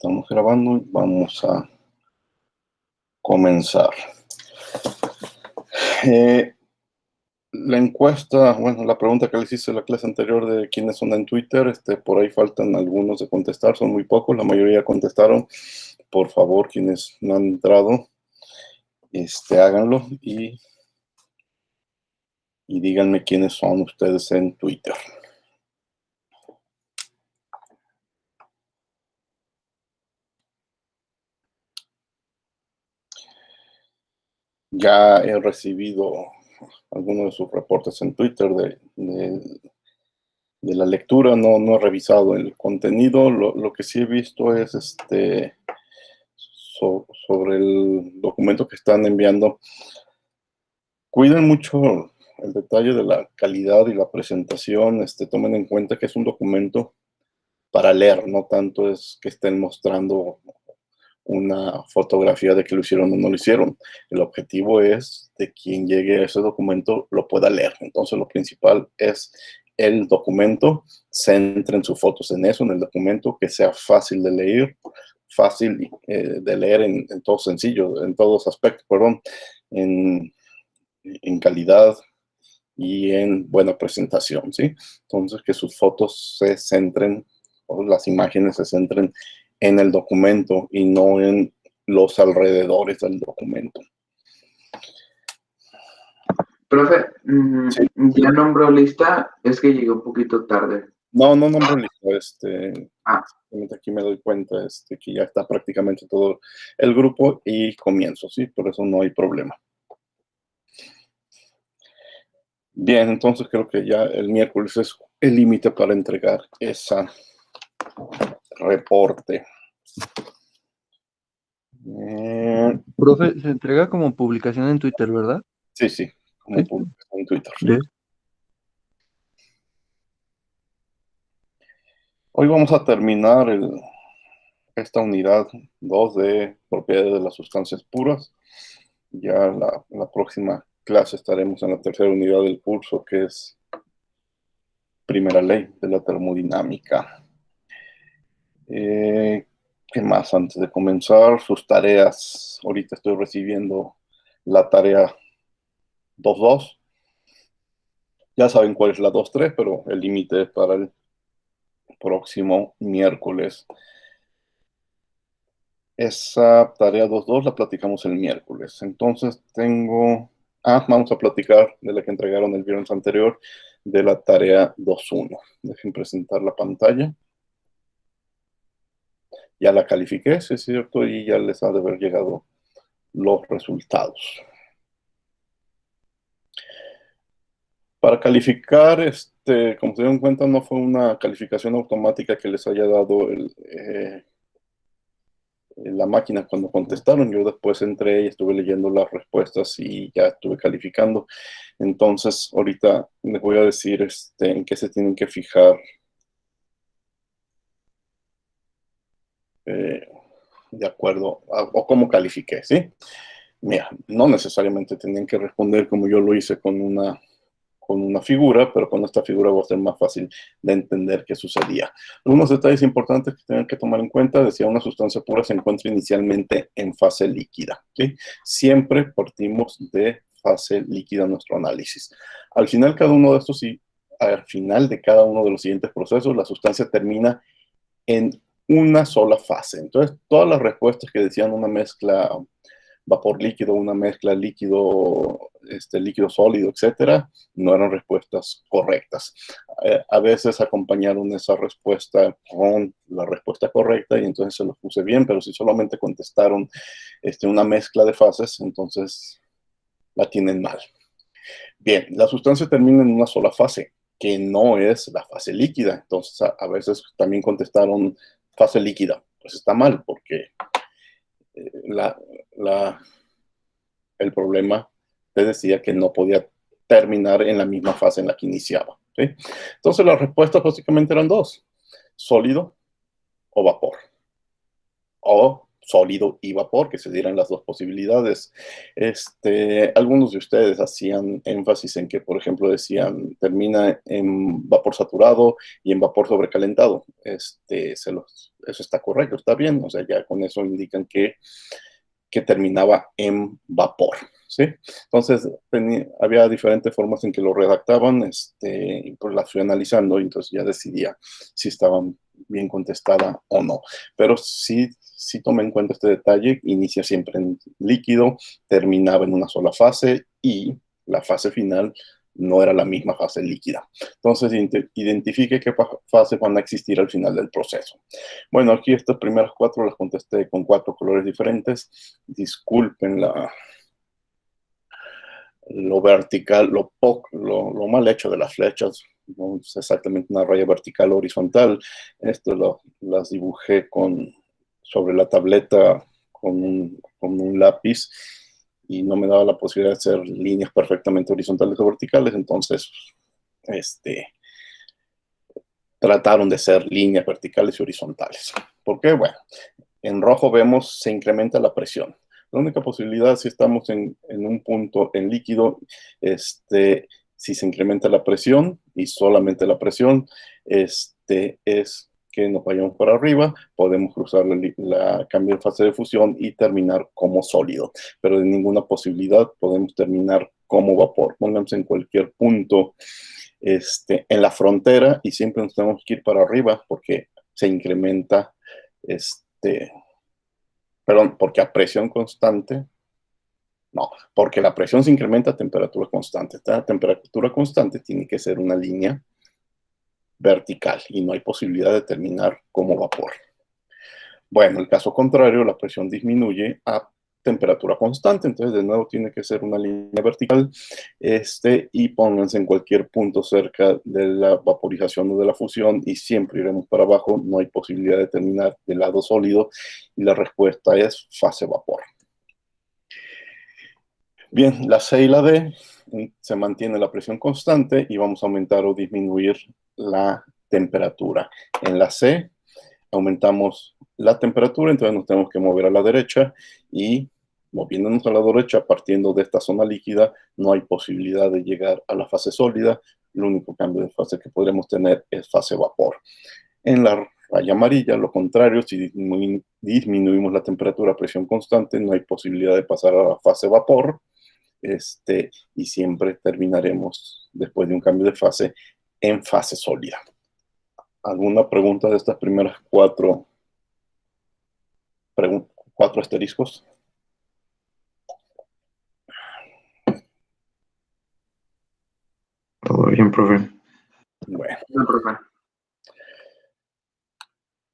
Estamos grabando y vamos a comenzar. La encuesta, bueno, la pregunta que les hice en la clase anterior de quiénes son en Twitter, por ahí faltan algunos de contestar, son muy pocos, la mayoría contestaron. Por favor, quienes no han entrado, háganlo y díganme quiénes son ustedes en Twitter. Ya he recibido algunos de sus reportes en Twitter de la lectura, no he revisado el contenido. Lo que sí he visto es sobre el documento que están enviando. Cuiden mucho el detalle de la calidad y la presentación. Tomen en cuenta que es un documento para leer, no tanto es que estén mostrando una fotografía de que lo hicieron o no lo hicieron. El objetivo es de quien llegue a ese documento lo pueda leer. Entonces lo principal es el documento, centren sus fotos en eso, en el documento, que sea fácil de leer, fácil de leer en todo sencillo, en todos aspectos, perdón, en calidad y en buena presentación, ¿sí? Entonces que sus fotos se centren, o las imágenes se centren en el documento y no en los alrededores del documento. Profe, Sí. ya nombró lista, es que llegué un poquito tarde. No nombro lista, aquí me doy cuenta que ya está prácticamente todo el grupo y comienzo, ¿sí? Por eso no hay problema. Bien, entonces creo que ya el miércoles es el límite para entregar ese reporte. Profe, se entrega como publicación en Twitter, ¿verdad? Sí, como ¿Sí? publicación en Twitter. ¿Sí? Hoy vamos a terminar esta unidad 2 de propiedades de las sustancias puras. Ya la próxima clase estaremos en la tercera unidad del curso, que es primera ley de la termodinámica. ¿Qué más antes de comenzar? Sus tareas. Ahorita estoy recibiendo la tarea 2.2. Ya saben cuál es la 2.3, pero el límite es para el próximo miércoles. Esa tarea 2.2 la platicamos el miércoles. Entonces vamos a platicar de la que entregaron el viernes anterior, de la tarea 2.1. Dejen presentar la pantalla. Ya la califiqué, sí es cierto, y ya les ha de haber llegado los resultados. Para calificar, como se dieron cuenta, no fue una calificación automática que les haya dado la máquina cuando contestaron. Yo después entré y estuve leyendo las respuestas y ya estuve calificando. Entonces, ahorita les voy a decir en qué se tienen que fijar de acuerdo o cómo califiqué, ¿sí? Mira, no necesariamente tienen que responder como yo lo hice con una figura, pero con esta figura va a ser más fácil de entender qué sucedía. Algunos detalles importantes que tienen que tomar en cuenta: decía, una sustancia pura se encuentra inicialmente en fase líquida, ¿sí? Siempre partimos de fase líquida en nuestro análisis. Al final de cada uno de los siguientes procesos, la sustancia termina en una sola fase. Entonces, todas las respuestas que decían una mezcla vapor líquido, una mezcla líquido, líquido sólido, etcétera, no eran respuestas correctas. A veces acompañaron esa respuesta con la respuesta correcta y entonces se los puse bien, pero si solamente contestaron una mezcla de fases, entonces la tienen mal. Bien, la sustancia termina en una sola fase, que no es la fase líquida. Entonces, a veces también contestaron fase líquida. Pues está mal, porque el problema te decía que no podía terminar en la misma fase en la que iniciaba, ¿sí? Entonces las respuestas básicamente eran dos: sólido o vapor. O sólido y vapor, que se dieran las dos posibilidades. Algunos de ustedes hacían énfasis en que, por ejemplo, decían termina en vapor saturado y en vapor sobrecalentado. Eso está correcto, está bien, o sea, ya con eso indican que terminaba en vapor, ¿sí? Entonces, había diferentes formas en que lo redactaban, y pues las fui analizando y entonces ya decidía si estaban bien contestada o no. Pero sí tomé en cuenta este detalle: inicia siempre en líquido, terminaba en una sola fase y la fase final no era la misma fase líquida. Entonces, identifique qué fases van a existir al final del proceso. Bueno, aquí estas primeras 4 las contesté con 4 colores diferentes. Disculpen lo vertical, lo mal hecho de las flechas. No es exactamente una raya vertical o horizontal. Las dibujé sobre la tableta con un lápiz y no me daba la posibilidad de hacer líneas perfectamente horizontales o verticales. Entonces, trataron de ser líneas verticales y horizontales. ¿Por qué? Bueno, en rojo vemos se incrementa la presión. La única posibilidad, si estamos en un punto en líquido, si se incrementa la presión y solamente la presión, es que nos vayamos para arriba, podemos cruzar cambio de fase de fusión y terminar como sólido. Pero de ninguna posibilidad podemos terminar como vapor. Pónganse en cualquier punto en la frontera y siempre nos tenemos que ir para arriba porque se incrementa, porque a presión constante, no, porque la presión se incrementa a temperatura constante. Esta temperatura constante tiene que ser una línea vertical y no hay posibilidad de terminar como vapor. Bueno, el caso contrario, la presión disminuye a temperatura constante, entonces de nuevo tiene que ser una línea vertical, y pónganse en cualquier punto cerca de la vaporización o de la fusión y siempre iremos para abajo, no hay posibilidad de terminar del lado sólido y la respuesta es fase vapor. Bien, la C y la D se mantiene la presión constante y vamos a aumentar o disminuir la temperatura. En la C aumentamos la temperatura, entonces nos tenemos que mover a la derecha y moviéndonos a la derecha, partiendo de esta zona líquida, no hay posibilidad de llegar a la fase sólida. El único cambio de fase que podremos tener es fase vapor. En la raya amarilla, lo contrario, si disminuimos la temperatura a presión constante, no hay posibilidad de pasar a la fase vapor, y siempre terminaremos, después de un cambio de fase, en fase sólida. ¿Alguna pregunta de estas primeras 4 asteriscos? Todo bien, profe. Bueno. No, profe.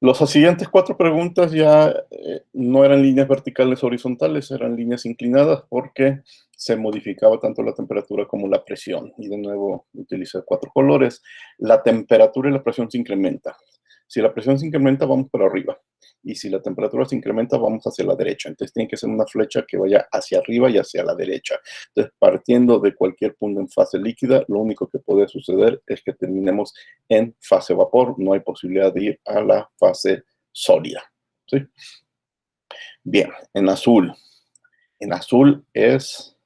Las siguientes 4 preguntas ya no eran líneas verticales o horizontales, eran líneas inclinadas porque se modificaba tanto la temperatura como la presión. Y de nuevo utilicé 4 colores. La temperatura y la presión se incrementan. Si la presión se incrementa, vamos para arriba. Y si la temperatura se incrementa, vamos hacia la derecha. Entonces tiene que ser una flecha que vaya hacia arriba y hacia la derecha. Entonces, partiendo de cualquier punto en fase líquida, lo único que puede suceder es que terminemos en fase vapor. No hay posibilidad de ir a la fase sólida. ¿Sí? Bien, en azul. En azul es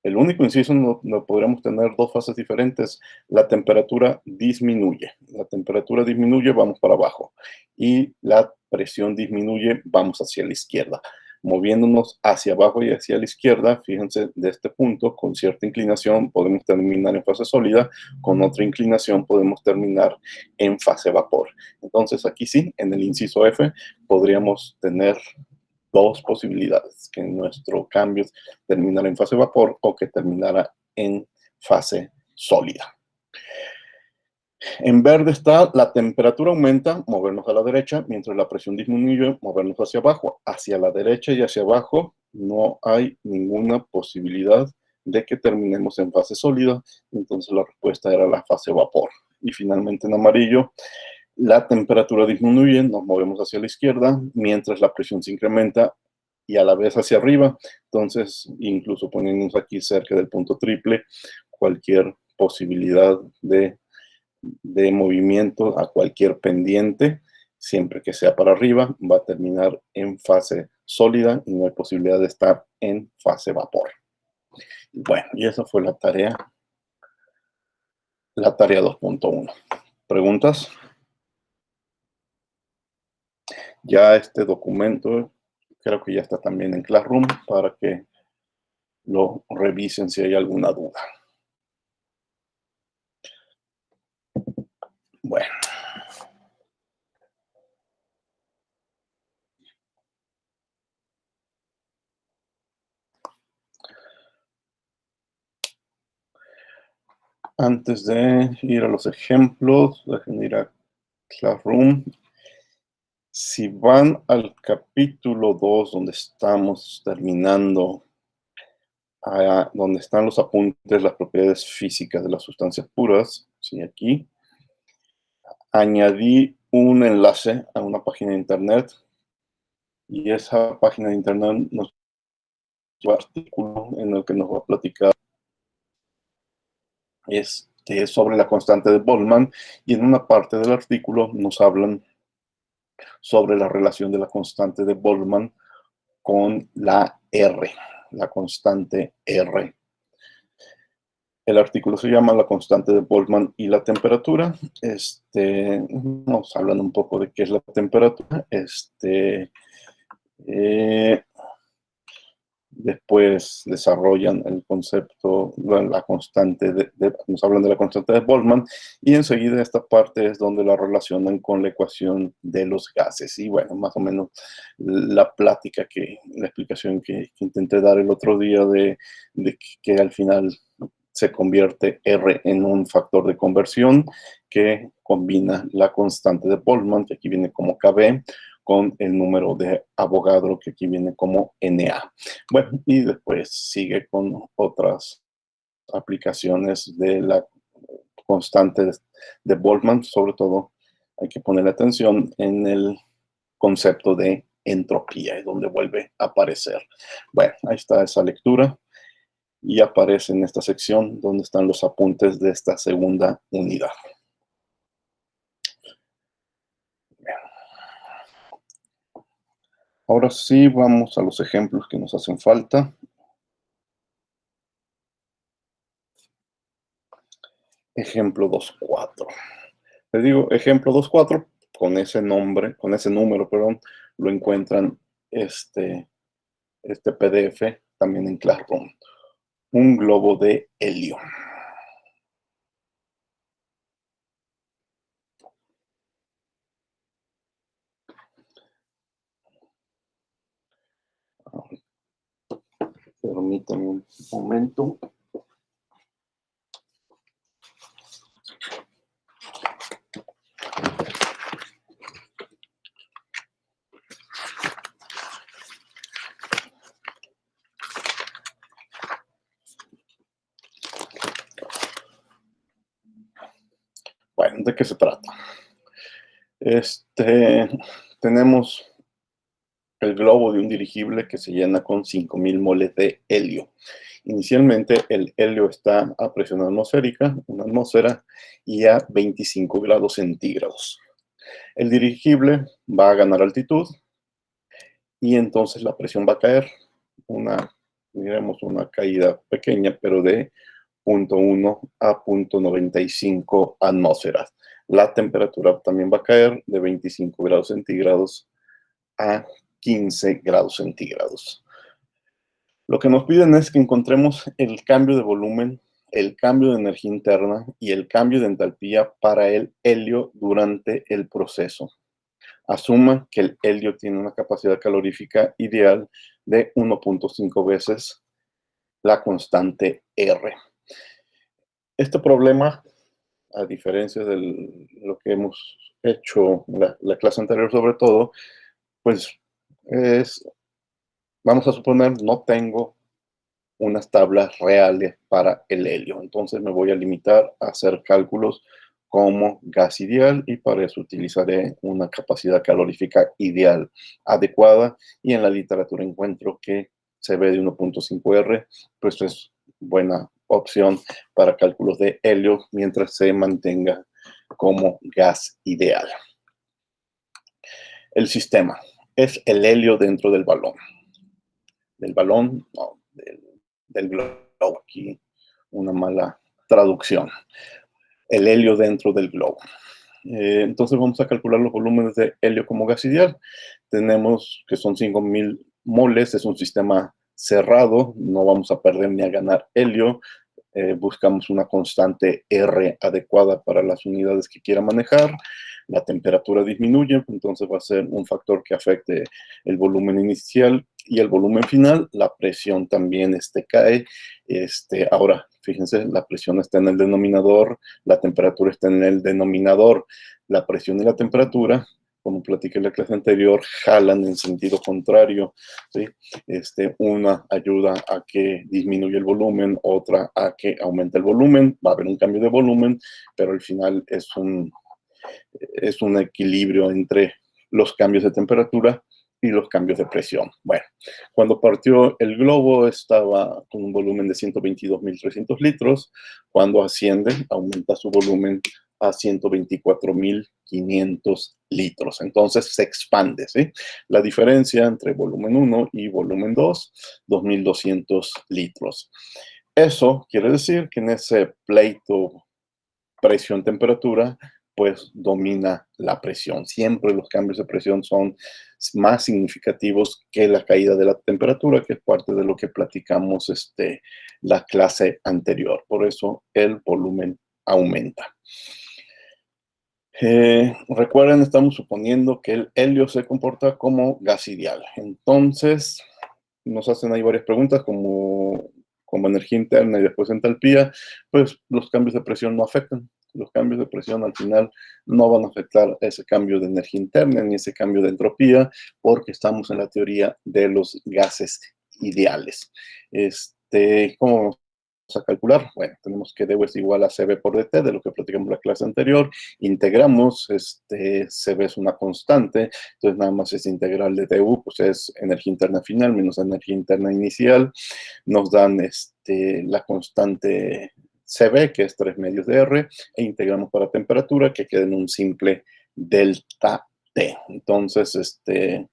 el único inciso donde podríamos tener 2 fases diferentes. La temperatura disminuye. La temperatura disminuye, vamos para abajo. Y la presión disminuye, vamos hacia la izquierda. Moviéndonos hacia abajo y hacia la izquierda, fíjense, de este punto, con cierta inclinación, podemos terminar en fase sólida. Con otra inclinación, podemos terminar en fase vapor. Entonces, aquí sí, en el inciso F, podríamos tener 2 posibilidades: que nuestro cambio terminara en fase vapor o que terminara en fase sólida. En verde está la temperatura aumenta, movernos a la derecha, mientras la presión disminuye, movernos hacia abajo. Hacia la derecha y hacia abajo no hay ninguna posibilidad de que terminemos en fase sólida, entonces la respuesta era la fase vapor. Y finalmente en amarillo, la temperatura disminuye, nos movemos hacia la izquierda, mientras la presión se incrementa y a la vez hacia arriba. Entonces, incluso poniéndonos aquí cerca del punto triple, cualquier posibilidad de movimiento a cualquier pendiente Siempre que sea para arriba, va a terminar en fase sólida y no hay posibilidad de estar en fase vapor. Bueno, y esa fue la tarea 2.1. ¿Preguntas? Ya este documento creo que ya está también en Classroom para que lo revisen si hay alguna duda. Bueno. Antes de ir a los ejemplos, déjenme ir a Classroom. Si van al capítulo 2, donde estamos terminando, donde están los apuntes, las propiedades físicas de las sustancias puras, ¿sí? Aquí, añadí un enlace a una página de internet, y esa página de internet nos da un artículo en el que nos va a platicar sobre la constante de Boltzmann, y en una parte del artículo nos hablan sobre la relación de la constante de Boltzmann con la R, la constante R. El artículo se llama La constante de Boltzmann y la temperatura. Nos hablan un poco de qué es la temperatura. Después desarrollan el concepto, la constante nos hablan de la constante de Boltzmann, y enseguida esta parte es donde la relacionan con la ecuación de los gases. Y bueno, más o menos la explicación que intenté dar el otro día de que al final se convierte R en un factor de conversión que combina la constante de Boltzmann, que aquí viene como KB, con el número de Avogadro, que aquí viene como Na. Bueno, y después sigue con otras aplicaciones de la constante de Boltzmann. Sobre todo hay que poner atención en el concepto de entropía, es donde vuelve a aparecer. Bueno, ahí está esa lectura, y aparece en esta sección donde están los apuntes de esta segunda unidad. Ahora sí, vamos a los ejemplos que nos hacen falta. Ejemplo 2.4. Les digo, ejemplo 2.4, con ese nombre, con ese número, perdón, lo encuentran este PDF también en Classroom. Un globo de helio. Permítanme un momento. Bueno, ¿de qué se trata? Tenemos el globo de un dirigible que se llena con 5.000 moles de helio. Inicialmente el helio está a presión atmosférica, una atmósfera, y a 25 grados centígrados. El dirigible va a ganar altitud y entonces la presión va a caer, diremos una caída pequeña, pero de 0.1 a 0.95 atmósferas. La temperatura también va a caer de 25 grados centígrados a 15 grados centígrados. Lo que nos piden es que encontremos el cambio de volumen, el cambio de energía interna y el cambio de entalpía para el helio durante el proceso. Asuma que el helio tiene una capacidad calorífica ideal de 1.5 veces la constante R. Este problema, a diferencia de lo que hemos hecho en la clase anterior sobre todo, pues vamos a suponer, no tengo unas tablas reales para el helio. Entonces me voy a limitar a hacer cálculos como gas ideal, y para eso utilizaré una capacidad calorífica ideal adecuada, y en la literatura encuentro que CB de 1.5 R, pues es buena opción para cálculos de helio mientras se mantenga como gas ideal. el sistema es el helio dentro del balón. Del balón, no, del globo. Aquí una mala traducción. El helio dentro del globo. Entonces vamos a calcular los volúmenes de helio como gas ideal. Tenemos que son 5.000 moles, es un sistema cerrado, no vamos a perder ni a ganar helio. Buscamos una constante R adecuada para las unidades que quiera manejar. La temperatura disminuye, entonces va a ser un factor que afecte el volumen inicial y el volumen final. La presión también cae. Ahora, fíjense, la presión está en el denominador, la temperatura está en el denominador. La presión y la temperatura, como platiqué en la clase anterior, jalan en sentido contrario, ¿sí? Una ayuda a que disminuya el volumen, otra a que aumente el volumen. Va a haber un cambio de volumen, pero al final es un equilibrio entre los cambios de temperatura y los cambios de presión. Bueno, cuando partió el globo estaba con un volumen de 122.300 litros. Cuando asciende, aumenta su volumen a 124.500 litros. Entonces se expande, ¿sí? La diferencia entre volumen 1 y volumen 2, 2.200 litros. Eso quiere decir que en ese pleito presión-temperatura, pues domina la presión. Siempre los cambios de presión son más significativos que la caída de la temperatura, que es parte de lo que platicamos la clase anterior. Por eso el volumen aumenta. Recuerden, estamos suponiendo que el helio se comporta como gas ideal. Entonces, nos hacen ahí varias preguntas como energía interna y después entalpía. Pues los cambios de presión no afectan. Los cambios de presión al final no van a afectar ese cambio de energía interna ni ese cambio de entropía, porque estamos en la teoría de los gases ideales. ¿Cómo vamos a calcular? Bueno, tenemos que dB es igual a CB por dt, de lo que platicamos en la clase anterior. Integramos, CB es una constante, entonces nada más es integral de du, pues es energía interna final menos energía interna inicial. Nos dan la constante CB, que es 3 medios de R, e integramos para temperatura, que queda en un simple delta T. Entonces, 3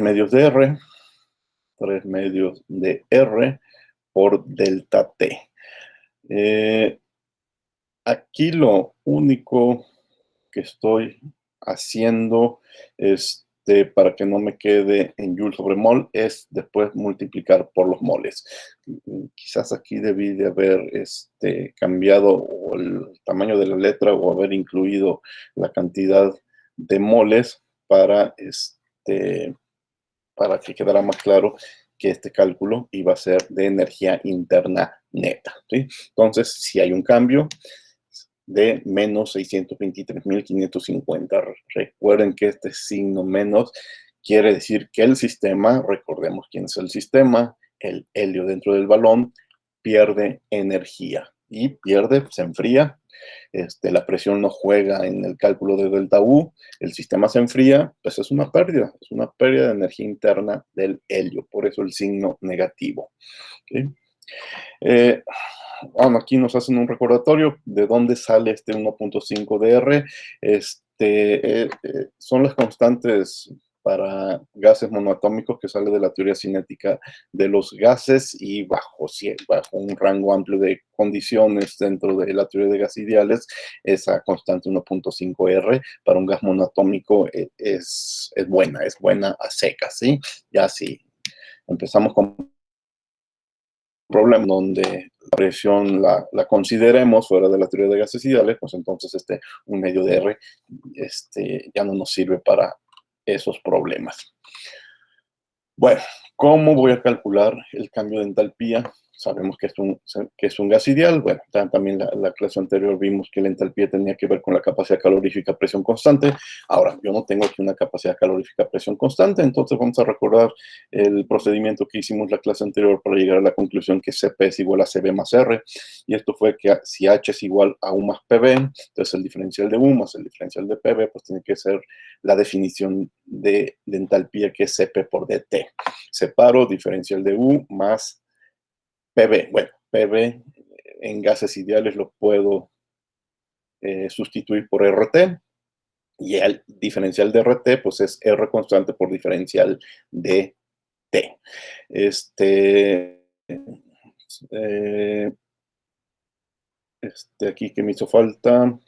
medios de R, 3 medios de R por delta T. Aquí lo único que estoy haciendo para que no me quede en joule sobre mol es después multiplicar por los moles. Quizás aquí debí de haber cambiado el tamaño de la letra o haber incluido la cantidad de moles para que quedara más claro que este cálculo iba a ser de energía interna neta, ¿sí? Entonces, si hay un cambio de menos 623.550. Recuerden que este signo menos quiere decir que el sistema, recordemos quién es el sistema, el helio dentro del balón, pierde energía y pierde, se enfría. La presión no juega en el cálculo de delta U, el sistema se enfría, pues es una pérdida de energía interna del helio, por eso el signo negativo. ¿Okay? Bueno, aquí nos hacen un recordatorio de dónde sale 1.5 de R. Son las constantes para gases monoatómicos que sale de la teoría cinética de los gases y bajo un rango amplio de condiciones dentro de la teoría de gases ideales, esa constante 1.5 R para un gas monoatómico es buena a secas, ¿sí? Ya si empezamos con problema donde la presión la consideremos fuera de la teoría de gases ideales, pues entonces un medio de R ya no nos sirve para esos problemas. Bueno, ¿cómo voy a calcular el cambio de entalpía? Sabemos que es un gas ideal. Bueno, también la clase anterior vimos que la entalpía tenía que ver con la capacidad calorífica a presión constante. Ahora, yo no tengo aquí una capacidad calorífica a presión constante, entonces vamos a recordar el procedimiento que hicimos la clase anterior para llegar a la conclusión que Cp es igual a Cb más R. Y esto fue que si H es igual a U más Pb, entonces el diferencial de U más el diferencial de Pb, pues tiene que ser la definición de entalpía, que es Cp por dt. Separo diferencial de U más Pb. Bueno, Pb en gases ideales lo puedo sustituir por RT. Y el diferencial de RT, pues es R constante por diferencial de T. Eh, aquí que me hizo falta,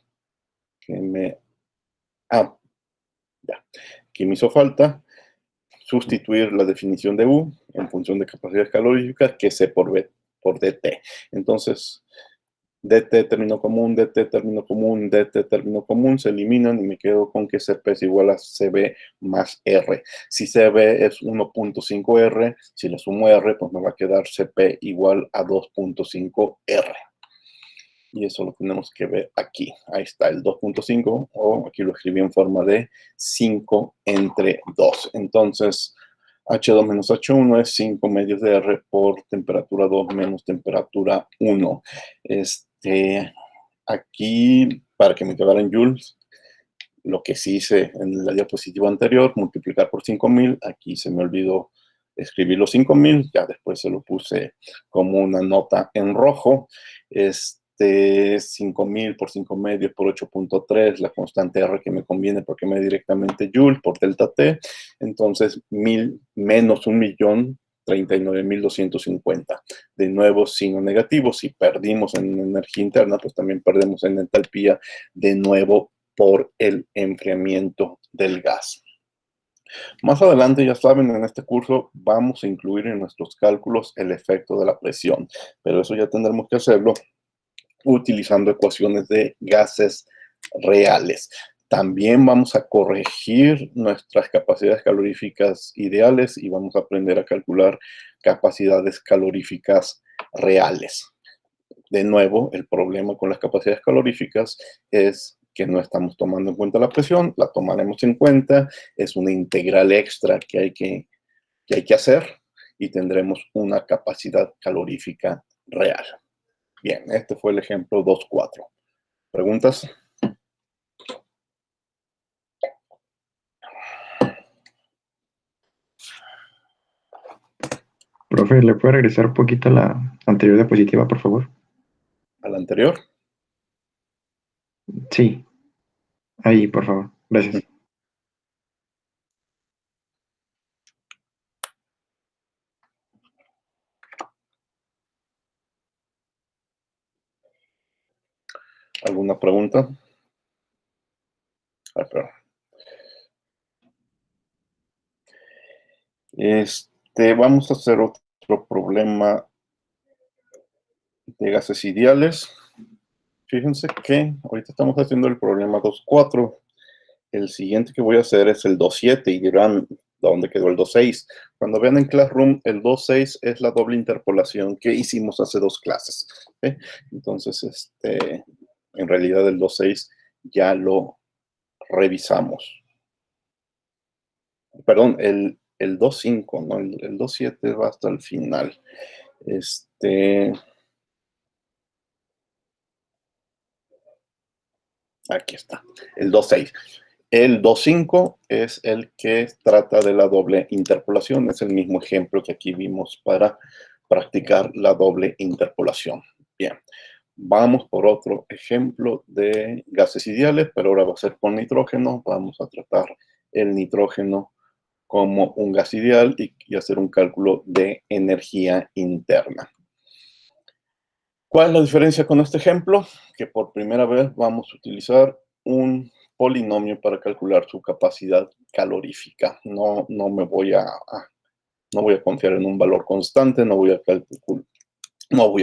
ya, que me hizo falta sustituir la definición de U en función de capacidades caloríficas que C por DT. Entonces, DT término común, DT término común, DT término común se eliminan y me quedo con que CP es igual a CB más R. Si CB es 1.5 R, si le sumo R, pues me va a quedar CP igual a 2.5 R. Y eso lo tenemos que ver aquí. Ahí está el 2.5, o aquí lo escribí en forma de 5 entre 2. Entonces, H2 menos H1 es 5 medios de R por temperatura 2 menos temperatura 1. Aquí, para que me quedara en joules, lo que sí hice en la diapositiva anterior, multiplicar por 5000, aquí se me olvidó escribir los 5000, ya después se lo puse como una nota en rojo. 5000 por 5 medios por 8.3, la constante R que me conviene porque me da directamente Joule por delta T, entonces 1000 menos 1.000.000, 39.250. De nuevo, signo negativo. Si perdimos en energía interna, pues también perdemos en entalpía, de nuevo por el enfriamiento del gas. Más adelante, ya saben, en este curso vamos a incluir en nuestros cálculos el efecto de la presión, pero eso ya tendremos que hacerlo utilizando ecuaciones de gases reales. También vamos a corregir nuestras capacidades caloríficas ideales y vamos a aprender a calcular capacidades caloríficas reales. De nuevo, el problema con las capacidades caloríficas es que no estamos tomando en cuenta la presión, la tomaremos en cuenta, es una integral extra que hay que hacer y tendremos una capacidad calorífica real. Bien, este fue el ejemplo 2.4. ¿Preguntas? Profe, ¿le puede regresar un poquito a la anterior diapositiva, por favor? ¿A la anterior? Sí, ahí, por favor. Gracias. ¿Alguna pregunta? Perdón. Vamos a hacer otro problema de gases ideales. Fíjense que ahorita estamos haciendo el problema 2.4. El siguiente que voy a hacer es el 2.7 y dirán, ¿dónde quedó el 2.6? Cuando vean en Classroom, el 2.6 es la doble interpolación que hicimos hace 2 clases. ¿Okay? Entonces, en realidad el 2.6 ya lo revisamos. Perdón, el 2.5, ¿no? El 2.7 va hasta el final. Aquí está, el 2.6. El 2.5 es el que trata de la doble interpolación. Es el mismo ejemplo que aquí vimos para practicar la doble interpolación. Bien, vamos por otro ejemplo de gases ideales, pero ahora va a ser con nitrógeno. Vamos a tratar el nitrógeno como un gas ideal y hacer un cálculo de energía interna. ¿Cuál es la diferencia con este ejemplo? Que por primera vez vamos a utilizar un polinomio para calcular su capacidad calorífica. No me voy a confiar en un valor constante, no voy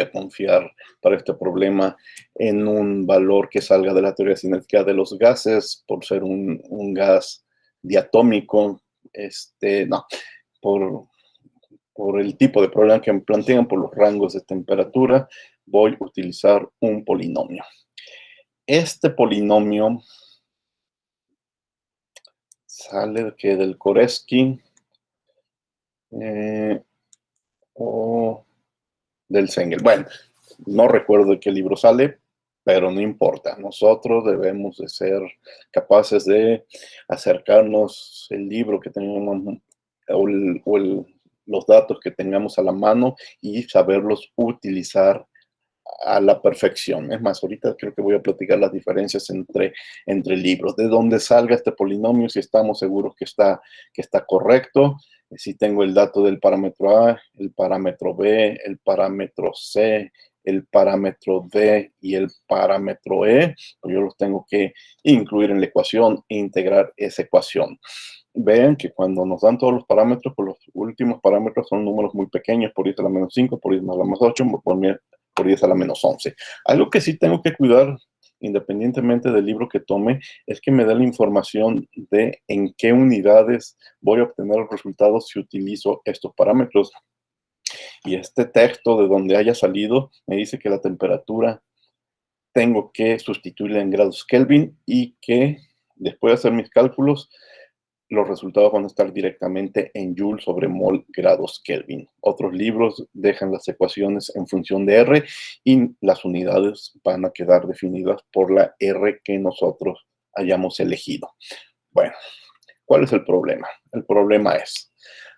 a confiar para este problema en un valor que salga de la teoría cinética de los gases, por ser un gas diatómico. No, por el tipo de problema que me plantean, por los rangos de temperatura, voy a utilizar un polinomio. Este polinomio sale del Koresky o del Sengel. Bueno, no recuerdo de qué libro sale, pero no importa. Nosotros debemos de ser capaces de acercarnos el libro que tengamos los datos que tengamos a la mano y saberlos utilizar a la perfección. Es más, ahorita creo que voy a platicar las diferencias entre libros. De dónde salga este polinomio, si estamos seguros que está correcto, si tengo el dato del parámetro A, el parámetro B, el parámetro C, el parámetro D y el parámetro E, pues yo los tengo que incluir en la ecuación e integrar esa ecuación. Vean que cuando nos dan todos los parámetros, pues los últimos parámetros son números muy pequeños, por 10 a la menos 5, por 10 a la menos 8, por 10 a la menos 11. Algo que sí tengo que cuidar, independientemente del libro que tome, es que me dé la información de en qué unidades voy a obtener los resultados si utilizo estos parámetros. Y este texto, de donde haya salido, me dice que la temperatura tengo que sustituirla en grados Kelvin y que después de hacer mis cálculos, los resultados van a estar directamente en Joule sobre mol grados Kelvin. Otros libros dejan las ecuaciones en función de R y las unidades van a quedar definidas por la R que nosotros hayamos elegido. Bueno, ¿cuál es el problema? El problema es,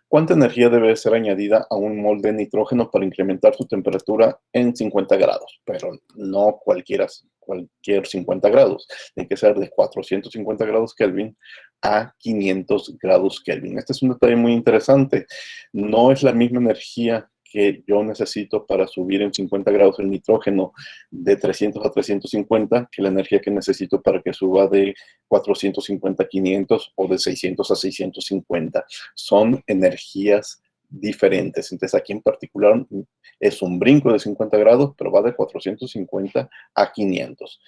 ¿cuánta energía debe ser añadida a un mol de nitrógeno para incrementar su temperatura en 50 grados? Pero no cualquier 50 grados. Tiene que ser de 450 grados Kelvin a 500 grados Kelvin. Este es un detalle muy interesante. No es la misma energía que yo necesito para subir en 50 grados el nitrógeno de 300 a 350 que la energía que necesito para que suba de 450 a 500 o de 600 a 650. Son energías diferentes. Entonces aquí en particular es un brinco de 50 grados, pero va de 450 a 500.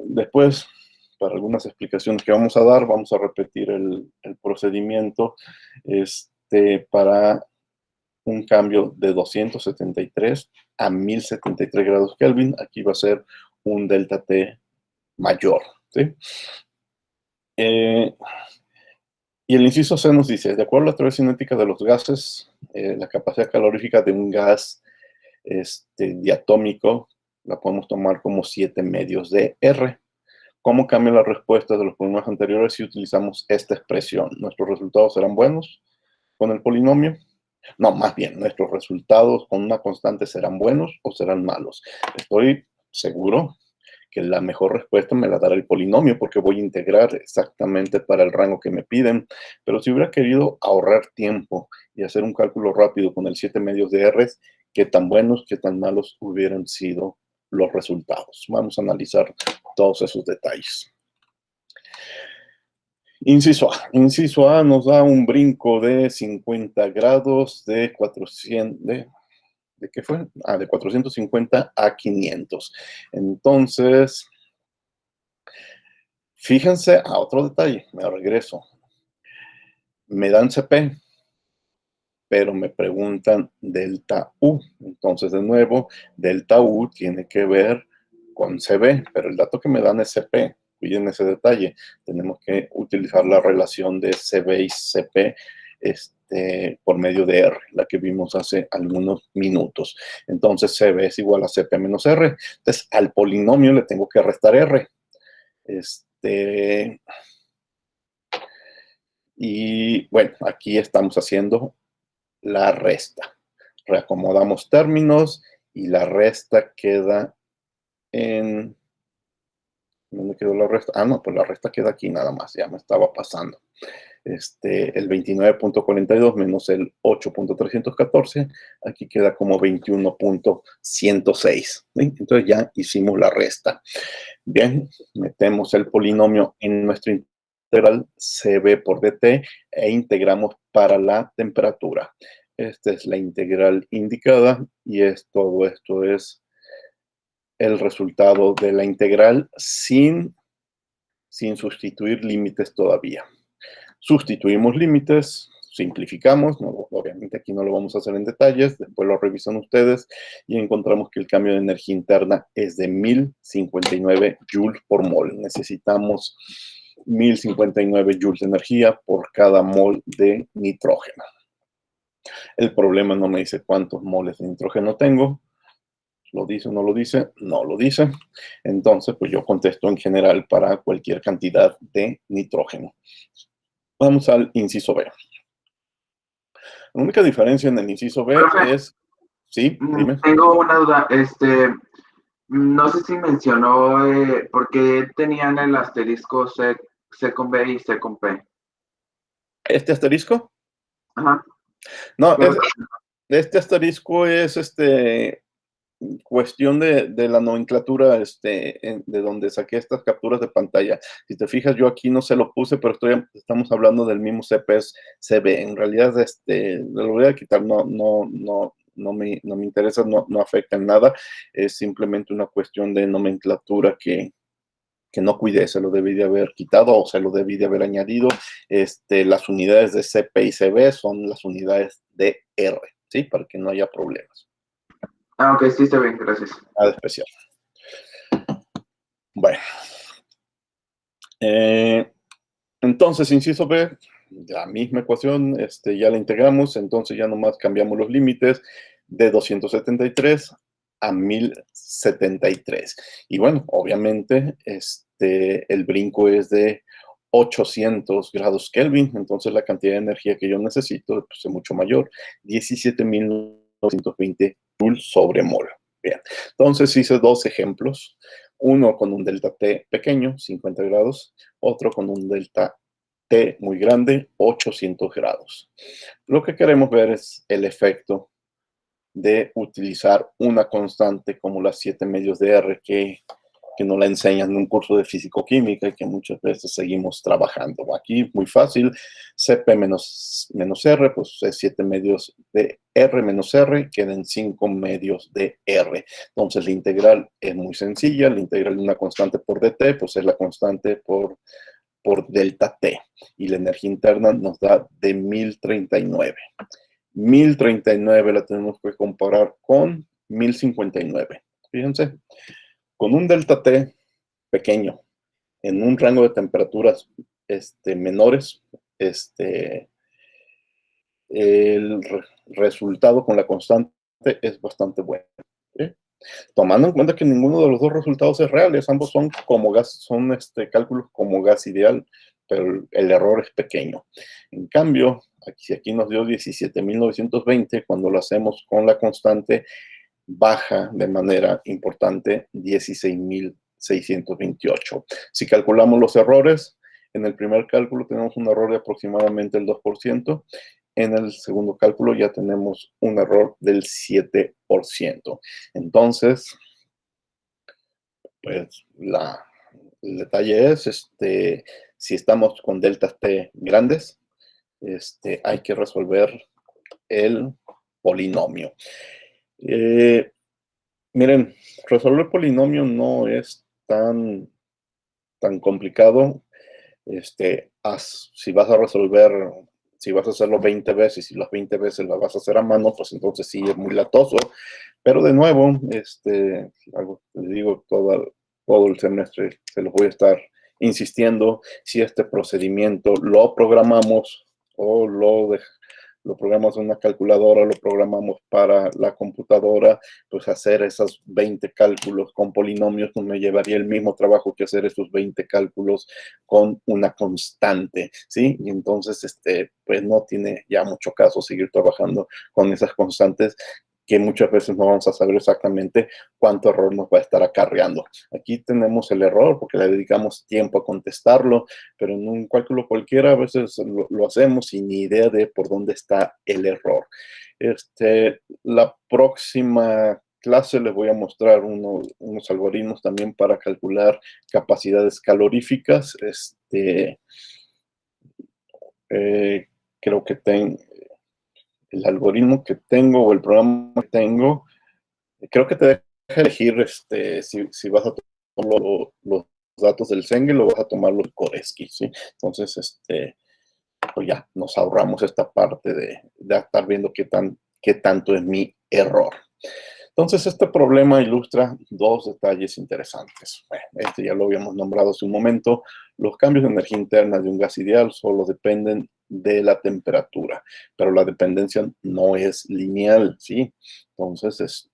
Después, para algunas explicaciones que vamos a dar, vamos a repetir el procedimiento para un cambio de 273 a 1073 grados Kelvin. Aquí va a ser un delta T mayor, ¿sí? Y el inciso C nos dice, de acuerdo a la teoría cinética de los gases, la capacidad calorífica de un gas diatómico la podemos tomar como 7 medios de R. ¿Cómo cambia la respuesta de los polinomios anteriores si utilizamos esta expresión? ¿Nuestros resultados serán buenos con el polinomio? No, más bien, nuestros resultados con una constante serán buenos o serán malos. Estoy seguro que la mejor respuesta me la dará el polinomio porque voy a integrar exactamente para el rango que me piden. Pero si hubiera querido ahorrar tiempo y hacer un cálculo rápido con el 7 medios de R, qué tan buenos, qué tan malos hubieran sido los resultados. Vamos a analizar todos esos detalles. Inciso A. Inciso A nos da un brinco de 50 grados de 400, ¿de qué fue? De 450 a 500. Entonces, fíjense a otro detalle, me regreso. Me dan CP, pero me preguntan delta U. Entonces, de nuevo, delta U tiene que ver con CB, pero el dato que me dan es CP. Cuiden ese detalle. Tenemos que utilizar la relación de CB y CP por medio de R, la que vimos hace algunos minutos. Entonces, CB es igual a CP menos R. Entonces, al polinomio le tengo que restar R. Y bueno, aquí estamos haciendo la resta. Reacomodamos términos y la resta queda en... ¿Dónde quedó la resta? No, pues la resta queda aquí nada más, ya me estaba pasando. El 29.42 menos el 8.314, aquí queda como 21.106. ¿Sí? Entonces ya hicimos la resta. Bien, metemos el polinomio en nuestra integral CB por dt e integramos para la temperatura. Esta es la integral indicada y todo esto es el resultado de la integral sin sustituir límites todavía. Sustituimos límites, simplificamos, obviamente aquí no lo vamos a hacer en detalles, después lo revisan ustedes y encontramos que el cambio de energía interna es de 1059 joules por mol. Necesitamos 1059 joules de energía por cada mol de nitrógeno. El problema no me dice cuántos moles de nitrógeno tengo. ¿Lo dice o no lo dice? No lo dice. Entonces, pues yo contesto en general para cualquier cantidad de nitrógeno. Vamos al inciso B. La única diferencia en el inciso B es... Sí, dime. Tengo una duda. No sé si mencionó por qué tenían el asterisco C con B y C con P. ¿Este asterisco? Ajá. No, Pero, este asterisco es cuestión de la nomenclatura de donde saqué estas capturas de pantalla. Si te fijas, yo aquí no se lo puse, pero estamos hablando del mismo CPS CB. En realidad, lo voy a quitar, no me interesa, no afecta en nada. Es simplemente una cuestión de nomenclatura que no cuidé, se lo debí de haber quitado o se lo debí de haber añadido. Las unidades de CP y CB son las unidades de R, ¿sí? Para que no haya problemas. ok, sí, está bien, gracias. Nada especial. Bueno. Entonces, inciso B, la misma ecuación, ya la integramos, entonces ya nomás cambiamos los límites de 273 a 1073. Y bueno, obviamente, el brinco es de 800 grados Kelvin, entonces la cantidad de energía que yo necesito pues, es mucho mayor, 17.920 joules sobre mol. Bien, entonces hice dos ejemplos, uno con un delta T pequeño, 50 grados, otro con un delta T muy grande, 800 grados. Lo que queremos ver es el efecto de utilizar una constante como las 7 medios de R que nos la enseñan en un curso de físico-química y que muchas veces seguimos trabajando. Aquí, muy fácil, Cp menos R, pues es 7 medios de R menos R, quedan 5 medios de R. Entonces, la integral es muy sencilla, la integral de una constante por dt, pues es la constante por delta T. Y la energía interna nos da de 1039. 1039 la tenemos que comparar con 1059. Fíjense, con un delta T pequeño, en un rango de temperaturas menores, el resultado con la constante es bastante bueno. ¿Sí? Tomando en cuenta que ninguno de los dos resultados es real, ambos son como gas, son cálculos como gas ideal, pero el error es pequeño. En cambio, aquí nos dio 17.920, cuando lo hacemos con la constante, baja de manera importante 16.628. Si calculamos los errores, en el primer cálculo tenemos un error de aproximadamente el 2%, en el segundo cálculo ya tenemos un error del 7%. Entonces, pues el detalle es, si estamos con deltas T grandes, hay que resolver el polinomio. Miren, resolver polinomio no es tan complicado. Si vas a resolver, si vas a hacerlo 20 veces y las 20 veces las vas a hacer a mano, pues entonces sí es muy latoso. Pero de nuevo, les digo, todo el semestre se los voy a estar insistiendo. Si este procedimiento lo programamos o lo programamos en una calculadora, lo programamos para la computadora, pues hacer esos 20 cálculos con polinomios no me llevaría el mismo trabajo que hacer esos 20 cálculos con una constante, ¿sí? Y entonces, pues no tiene ya mucho caso seguir trabajando con esas constantes que muchas veces no vamos a saber exactamente cuánto error nos va a estar acarreando. Aquí tenemos el error porque le dedicamos tiempo a contestarlo, pero en un cálculo cualquiera a veces lo hacemos sin ni idea de por dónde está el error. La próxima clase les voy a mostrar unos algoritmos también para calcular capacidades caloríficas. Creo que el algoritmo que tengo o el programa que tengo, creo que te deja elegir si vas a tomar los datos del Cengel o vas a tomar los Koresky, ¿sí? Entonces, pues ya nos ahorramos esta parte de estar viendo qué tanto es mi error. Entonces, este problema ilustra dos detalles interesantes. Bueno, ya lo habíamos nombrado hace un momento. Los cambios de energía interna de un gas ideal solo dependen de la temperatura, pero la dependencia no es lineal, ¿sí? Entonces,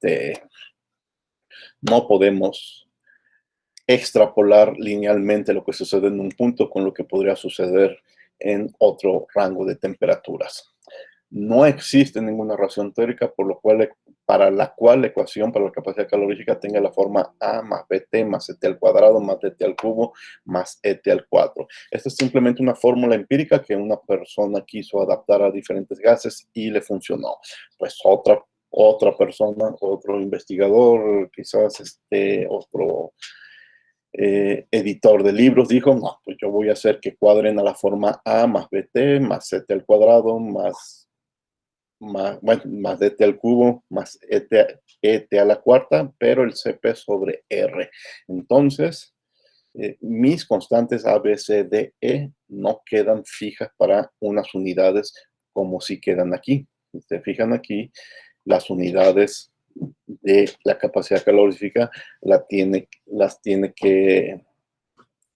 no podemos extrapolar linealmente lo que sucede en un punto con lo que podría suceder en otro rango de temperaturas. No existe ninguna razón teórica para la cual la ecuación para la capacidad calorífica tenga la forma A más BT más CT al cuadrado más DT al cubo más ET al 4. Esta es simplemente una fórmula empírica que una persona quiso adaptar a diferentes gases y le funcionó. Pues otra persona, otro investigador, quizás otro editor de libros dijo, no, pues yo voy a hacer que cuadren a la forma A más BT más CT al cuadrado más DT al cubo, más ET a la cuarta, pero el CP sobre R. Entonces, mis constantes A, B, C, D, E no quedan fijas para unas unidades como si quedan aquí. Si se fijan aquí, las unidades de la capacidad calorífica las tiene que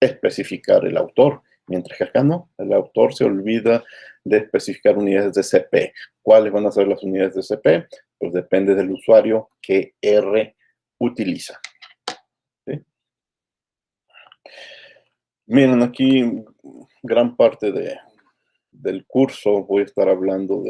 especificar el autor, mientras que acá no, el autor se olvida de especificar unidades de CP. ¿Cuáles van a ser las unidades de CP? Pues depende del usuario que R utiliza. ¿Sí? Miren, aquí gran parte del curso voy a estar hablando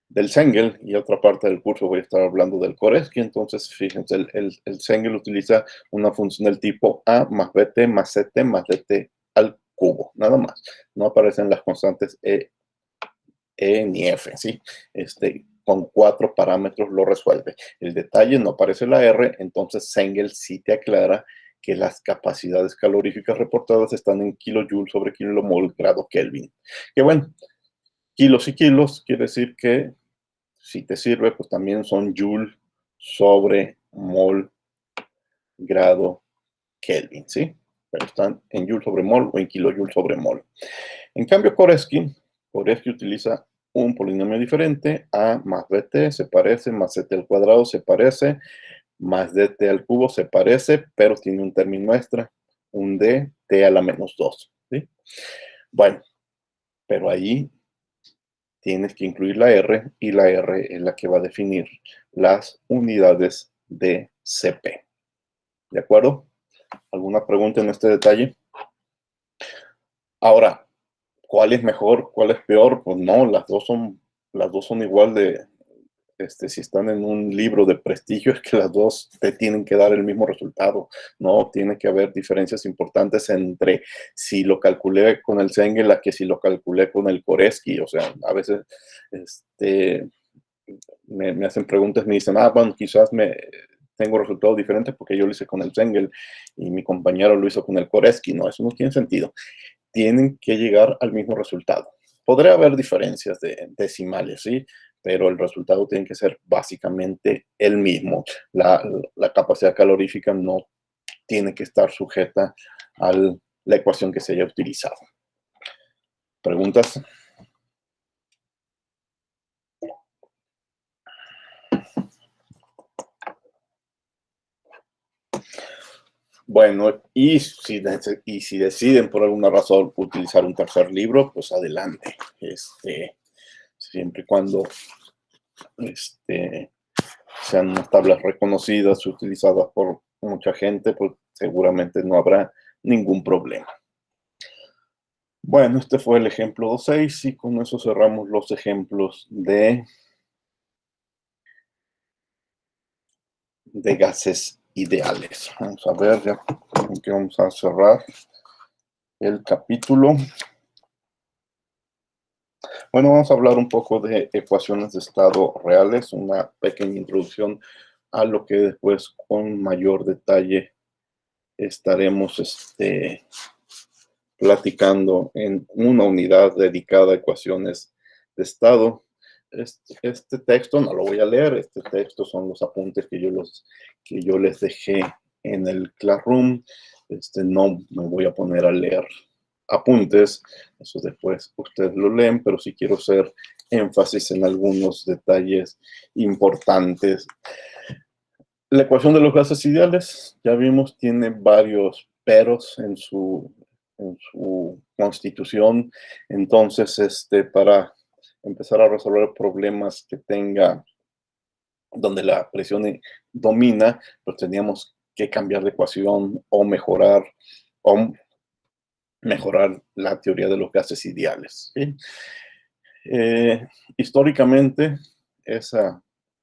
del Cengel y otra parte del curso voy a estar hablando del Koresky. Entonces, fíjense, el Cengel utiliza una función del tipo A más BT más CT más DT al cubo, nada más. No aparecen las constantes E ni F, ¿sí? Con 4 parámetros lo resuelve. El detalle, no aparece la R, entonces Cengel sí te aclara que las capacidades caloríficas reportadas están en kilojoule sobre kilomol grado Kelvin. Que bueno, kilos y kilos quiere decir que si te sirve, pues también son joule sobre mol grado Kelvin, ¿sí? Pero están en joule sobre mol o en kilojoule sobre mol. En cambio, Koresky utiliza un polinomio diferente, A más BT se parece, más CT al cuadrado se parece, más DT al cubo se parece, pero tiene un término extra, un D, T a la menos 2, ¿sí? Bueno, pero ahí tienes que incluir la R, y la R es la que va a definir las unidades de CP. ¿De acuerdo? ¿Alguna pregunta en este detalle? Ahora, ¿cuál es mejor? ¿Cuál es peor? Pues no, las dos son igual de, si están en un libro de prestigio, es que las dos te tienen que dar el mismo resultado. No, tiene que haber diferencias importantes entre si lo calculé con el Cengel a que si lo calculé con el Koresky. O sea, a veces me hacen preguntas, me dicen, bueno, quizás tengo resultados diferentes porque yo lo hice con el Cengel y mi compañero lo hizo con el Koresky. No, eso no tiene sentido. Tienen que llegar al mismo resultado. Podría haber diferencias decimales, ¿sí? Pero el resultado tiene que ser básicamente el mismo. La capacidad calorífica no tiene que estar sujeta a la ecuación que se haya utilizado. ¿Preguntas? Bueno, y si deciden por alguna razón utilizar un tercer libro, pues adelante. Siempre y cuando sean unas tablas reconocidas, utilizadas por mucha gente, pues seguramente no habrá ningún problema. Bueno, este fue el ejemplo 2.6 y con eso cerramos los ejemplos de gases ideales. Vamos a ver ya con qué vamos a cerrar el capítulo. Bueno, vamos a hablar un poco de ecuaciones de estado reales, una pequeña introducción a lo que después con mayor detalle estaremos platicando en una unidad dedicada a ecuaciones de estado. Este texto no lo voy a leer, este texto son los apuntes que yo les dejé en el Classroom. No me voy a poner a leer apuntes, eso después ustedes lo leen, pero sí quiero hacer énfasis en algunos detalles importantes. La ecuación de los gases ideales, ya vimos, tiene varios peros en su constitución. Entonces, para empezar a resolver problemas que tenga, donde la presión domina, pues teníamos que cambiar de ecuación o mejorar la teoría de los gases ideales, ¿sí? Históricamente, ese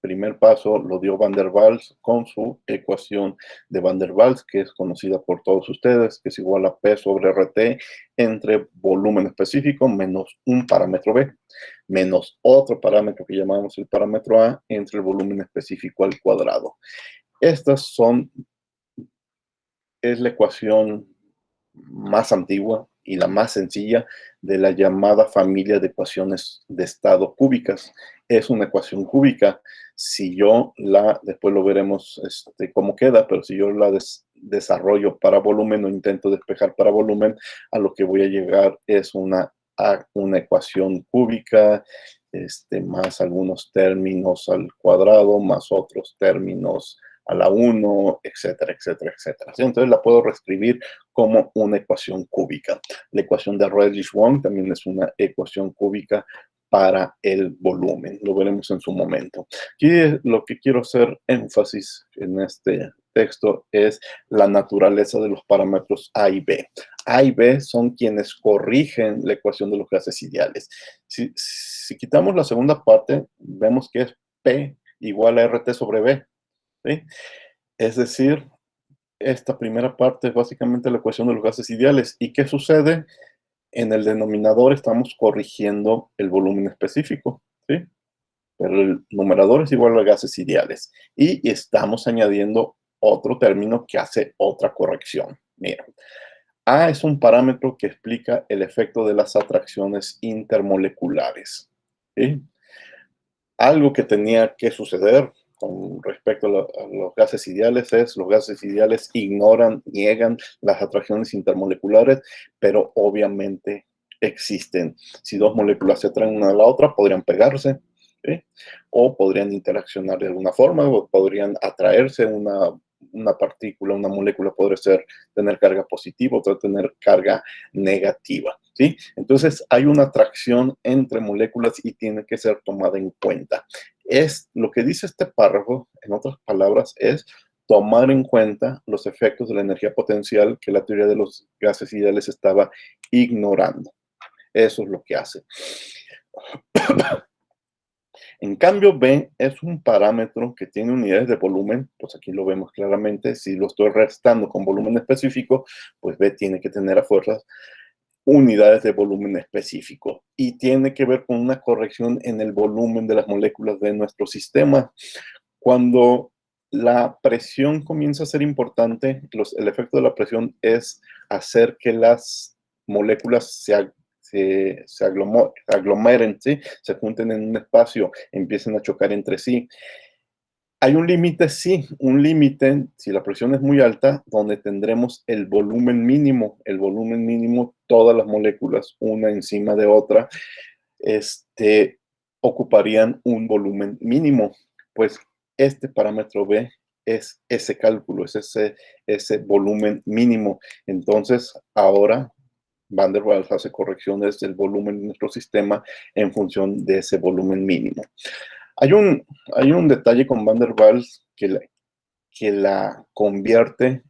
primer paso lo dio Van der Waals con su ecuación de Van der Waals, que es conocida por todos ustedes, que es igual a P sobre RT entre volumen específico menos un parámetro B, menos otro parámetro que llamamos el parámetro A entre el volumen específico al cuadrado. Estas es la ecuación más antigua y la más sencilla de la llamada familia de ecuaciones de estado cúbicas. Es una ecuación cúbica. Si yo después lo veremos cómo queda, pero si yo la desarrollo para volumen o intento despejar para volumen, a lo que voy a llegar es a una ecuación cúbica, más algunos términos al cuadrado, más otros términos a la 1, etcétera, etcétera, etcétera. ¿Sí? Entonces la puedo reescribir como una ecuación cúbica. La ecuación de Redlich-Wong también es una ecuación cúbica para el volumen. Lo veremos en su momento. Aquí lo que quiero hacer énfasis en este texto es la naturaleza de los parámetros A y B. A y B son quienes corrigen la ecuación de los gases ideales. Si quitamos la segunda parte, vemos que es P igual a RT sobre B. ¿Sí? Es decir, esta primera parte es básicamente la ecuación de los gases ideales. ¿Y qué sucede? En el denominador estamos corrigiendo el volumen específico, ¿sí? Pero el numerador es igual a gases ideales. Y estamos añadiendo otro término que hace otra corrección. Mira, A es un parámetro que explica el efecto de las atracciones intermoleculares, ¿sí? Algo que tenía que suceder con respecto a los gases ideales es, los gases ideales niegan las atracciones intermoleculares, pero obviamente existen. Si dos moléculas se atraen una a la otra, podrían pegarse, ¿sí? O podrían interaccionar de alguna forma, o podrían atraerse una partícula, una molécula podría tener carga positiva, otra tener carga negativa, ¿sí? Entonces hay una atracción entre moléculas y tiene que ser tomada en cuenta. Lo que dice este párrafo, en otras palabras, es tomar en cuenta los efectos de la energía potencial que la teoría de los gases ideales estaba ignorando. Eso es lo que hace. En cambio, B es un parámetro que tiene unidades de volumen, pues aquí lo vemos claramente. Si lo estoy restando con volumen específico, pues B tiene que tener a fuerzas unidades de volumen específico y tiene que ver con una corrección en el volumen de las moléculas de nuestro sistema. Cuando la presión comienza a ser importante, el efecto de la presión es hacer que las moléculas se aglomeren, ¿sí? Se junten en un espacio, empiecen a chocar entre sí. Hay un límite, sí, un límite, si la presión es muy alta, donde tendremos el volumen mínimo. El volumen mínimo, todas las moléculas, una encima de otra, ocuparían un volumen mínimo. Pues este parámetro B es ese cálculo, es ese volumen mínimo. Entonces, ahora Van der Waals hace correcciones del volumen de nuestro sistema en función de ese volumen mínimo. Hay un detalle con Van der Waals que la convierte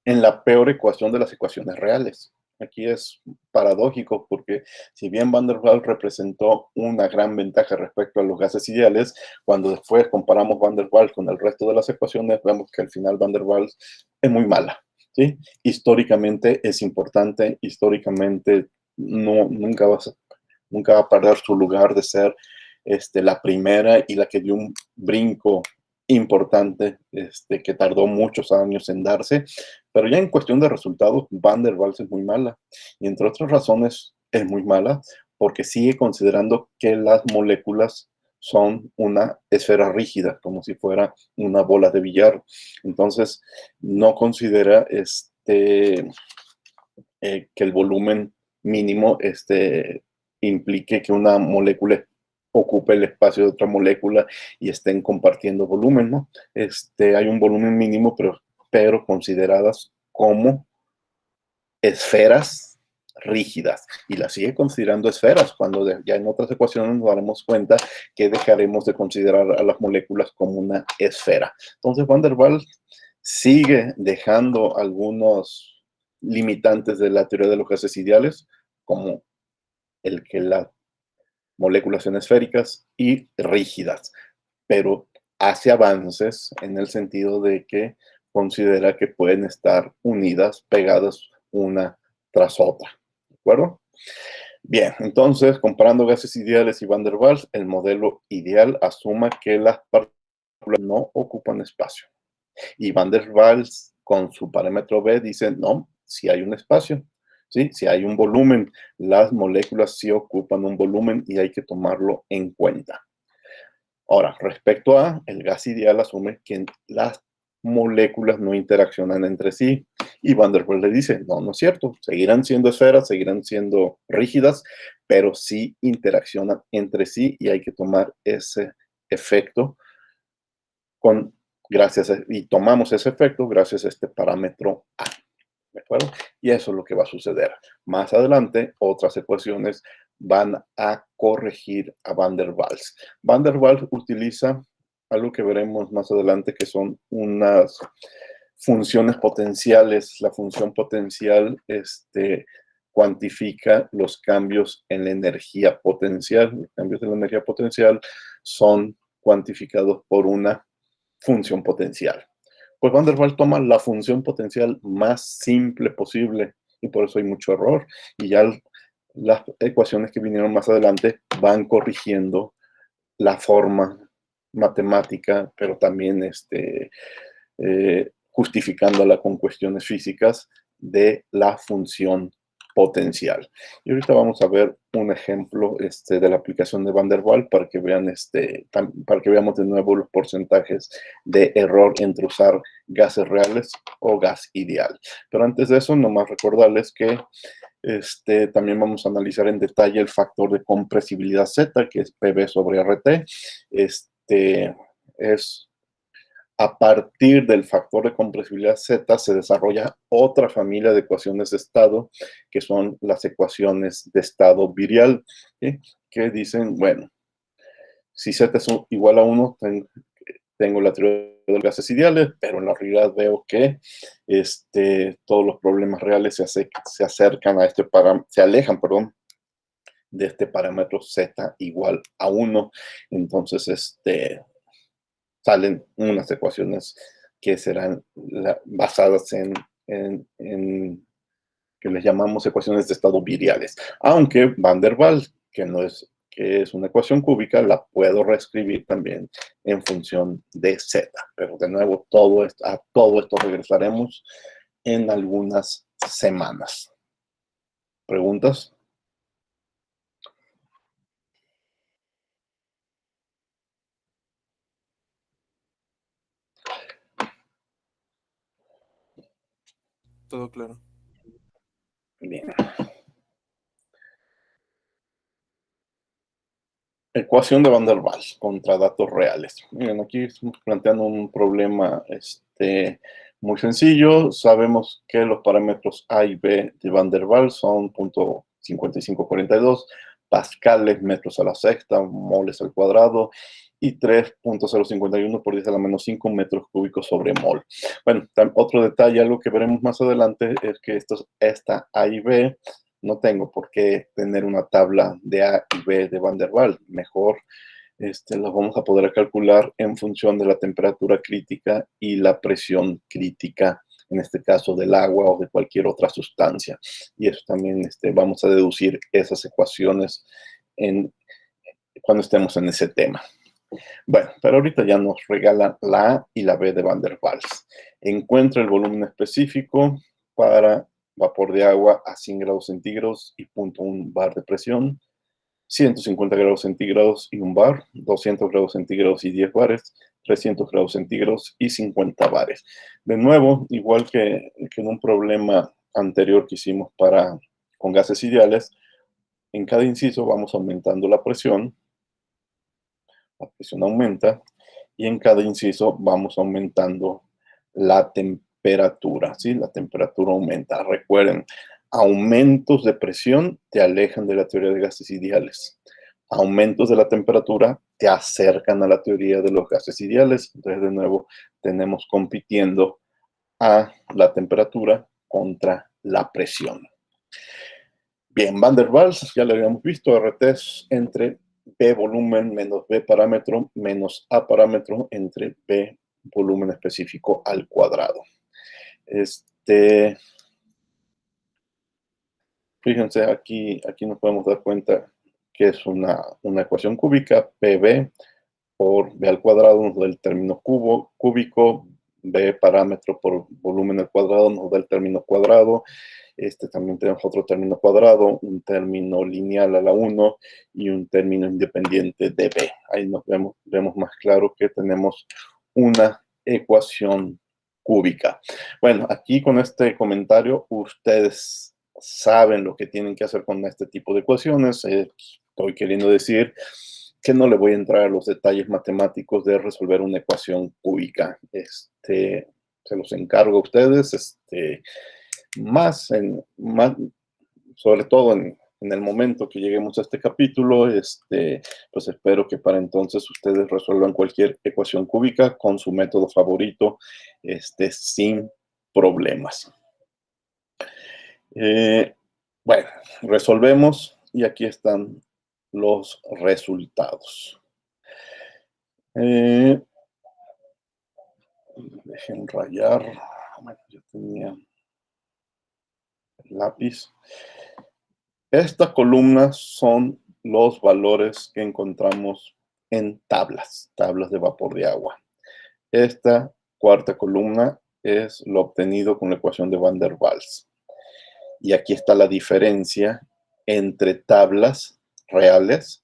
en la peor ecuación de las ecuaciones reales. Aquí es paradójico porque si bien Van der Waals representó una gran ventaja respecto a los gases ideales, cuando después comparamos Van der Waals con el resto de las ecuaciones, vemos que al final Van der Waals es muy mala, ¿sí? Históricamente es importante, históricamente nunca va a perder su lugar de ser la primera y la que dio un brinco importante que tardó muchos años en darse, pero ya en cuestión de resultados, Van der Waals es muy mala, y entre otras razones es muy mala porque sigue considerando que las moléculas son una esfera rígida, como si fuera una bola de billar. Entonces, no considera que el volumen mínimo implique que una molécula ocupe el espacio de otra molécula y estén compartiendo volumen, ¿no? Hay un volumen mínimo, pero consideradas como esferas rígidas, y las sigue considerando esferas, cuando ya en otras ecuaciones nos daremos cuenta que dejaremos de considerar a las moléculas como una esfera. Entonces Van der Waals sigue dejando algunos limitantes de la teoría de los gases ideales, como el que la moléculas hemisféricas y rígidas, pero hace avances en el sentido de que considera que pueden estar unidas, pegadas una tras otra, ¿de acuerdo? Bien, entonces, comparando gases ideales y Van der Waals, el modelo ideal asume que las partículas no ocupan espacio. Y Van der Waals, con su parámetro B, dice, no, si hay un espacio, ¿sí? Si hay un volumen, las moléculas sí ocupan un volumen y hay que tomarlo en cuenta. Ahora, respecto a el gas ideal, asume que las moléculas no interaccionan entre sí. Y Van der Waals le dice, no, no es cierto, seguirán siendo esferas, seguirán siendo rígidas, pero sí interaccionan entre sí y hay que tomar ese efecto y tomamos ese efecto gracias a este parámetro A. ¿De acuerdo? Y eso es lo que va a suceder. Más adelante, otras ecuaciones van a corregir a Van der Waals. Van der Waals utiliza algo que veremos más adelante, que son unas funciones potenciales. La función potencial cuantifica los cambios en la energía potencial. Los cambios en la energía potencial son cuantificados por una función potencial. Pues Van der Waals toma la función potencial más simple posible y por eso hay mucho error. Y ya las ecuaciones que vinieron más adelante van corrigiendo la forma matemática, pero también justificándola con cuestiones físicas de la función potencial. Y ahorita vamos a ver un ejemplo de la aplicación de Van der Waals para que vean para que veamos de nuevo los porcentajes de error entre usar gases reales o gas ideal. Pero antes de eso, nomás recordarles que también vamos a analizar en detalle el factor de compresibilidad Z, que es PV sobre RT. Es a partir del factor de compresibilidad Z se desarrolla otra familia de ecuaciones de estado, que son las ecuaciones de estado virial, ¿sí? Que dicen, bueno, si Z es igual a 1, tengo la teoría de los gases ideales, pero en la realidad veo que todos los problemas reales se acercan a se alejan, perdón, de este parámetro Z igual a 1. Entonces, salen unas ecuaciones que serán basadas en que les llamamos ecuaciones de estado viriales. Aunque Van der Waals, que es una ecuación cúbica, la puedo reescribir también en función de Z. Pero de nuevo, a todo esto regresaremos en algunas semanas. ¿Preguntas? Todo claro. Bien. Ecuación de Van der Waals contra datos reales. Miren, aquí estamos planteando un problema muy sencillo. Sabemos que los parámetros A y B de Van der Waals son 0.5542, pascales, metros a la sexta, moles al cuadrado, y 3.051 por 10 a la menos 5 metros cúbicos sobre mol. Bueno, otro detalle, algo que veremos más adelante, es que esta A y B no tengo por qué tener una tabla de A y B de Van der Waals. Mejor las vamos a poder calcular en función de la temperatura crítica y la presión crítica, en este caso del agua o de cualquier otra sustancia. Y eso también vamos a deducir esas ecuaciones cuando estemos en ese tema. Bueno, pero ahorita ya nos regalan la A y la B de Van der Waals. Encuentra el volumen específico para vapor de agua a 100 grados centígrados y 0.1 bar de presión, 150 grados centígrados y 1 bar, 200 grados centígrados y 10 bares, 300 grados centígrados y 50 bares. De nuevo, igual que en un problema anterior que hicimos con gases ideales, en cada inciso vamos aumentando la presión aumenta, y en cada inciso vamos aumentando la temperatura, ¿sí? La temperatura aumenta. Recuerden, aumentos de presión te alejan de la teoría de gases ideales. Aumentos de la temperatura te acercan a la teoría de los gases ideales. Entonces, de nuevo, tenemos compitiendo a la temperatura contra la presión. Bien, Van der Waals, ya lo habíamos visto, RT es entre B volumen menos B parámetro menos A parámetro entre B volumen específico al cuadrado. Fíjense, aquí nos podemos dar cuenta que es una ecuación cúbica, PB por B al cuadrado nos da el término cúbico, B parámetro por volumen al cuadrado nos da el término cuadrado. También tenemos otro término cuadrado, un término lineal a la 1 y un término independiente de B. Ahí nos vemos más claro que tenemos una ecuación cúbica. Bueno, aquí con este comentario ustedes saben lo que tienen que hacer con este tipo de ecuaciones. Estoy queriendo decir que no le voy a entrar a los detalles matemáticos de resolver una ecuación cúbica. Se los encargo a ustedes, sobre todo en el momento que lleguemos a este capítulo, pues espero que para entonces ustedes resuelvan cualquier ecuación cúbica con su método favorito, sin problemas. Bueno, resolvemos y aquí están los resultados. Dejen rayar. Bueno, yo tenía el lápiz. Estas columnas son los valores que encontramos en tablas de vapor de agua. Esta cuarta columna es lo obtenido con la ecuación de Van der Waals. Y aquí está la diferencia entre tablas reales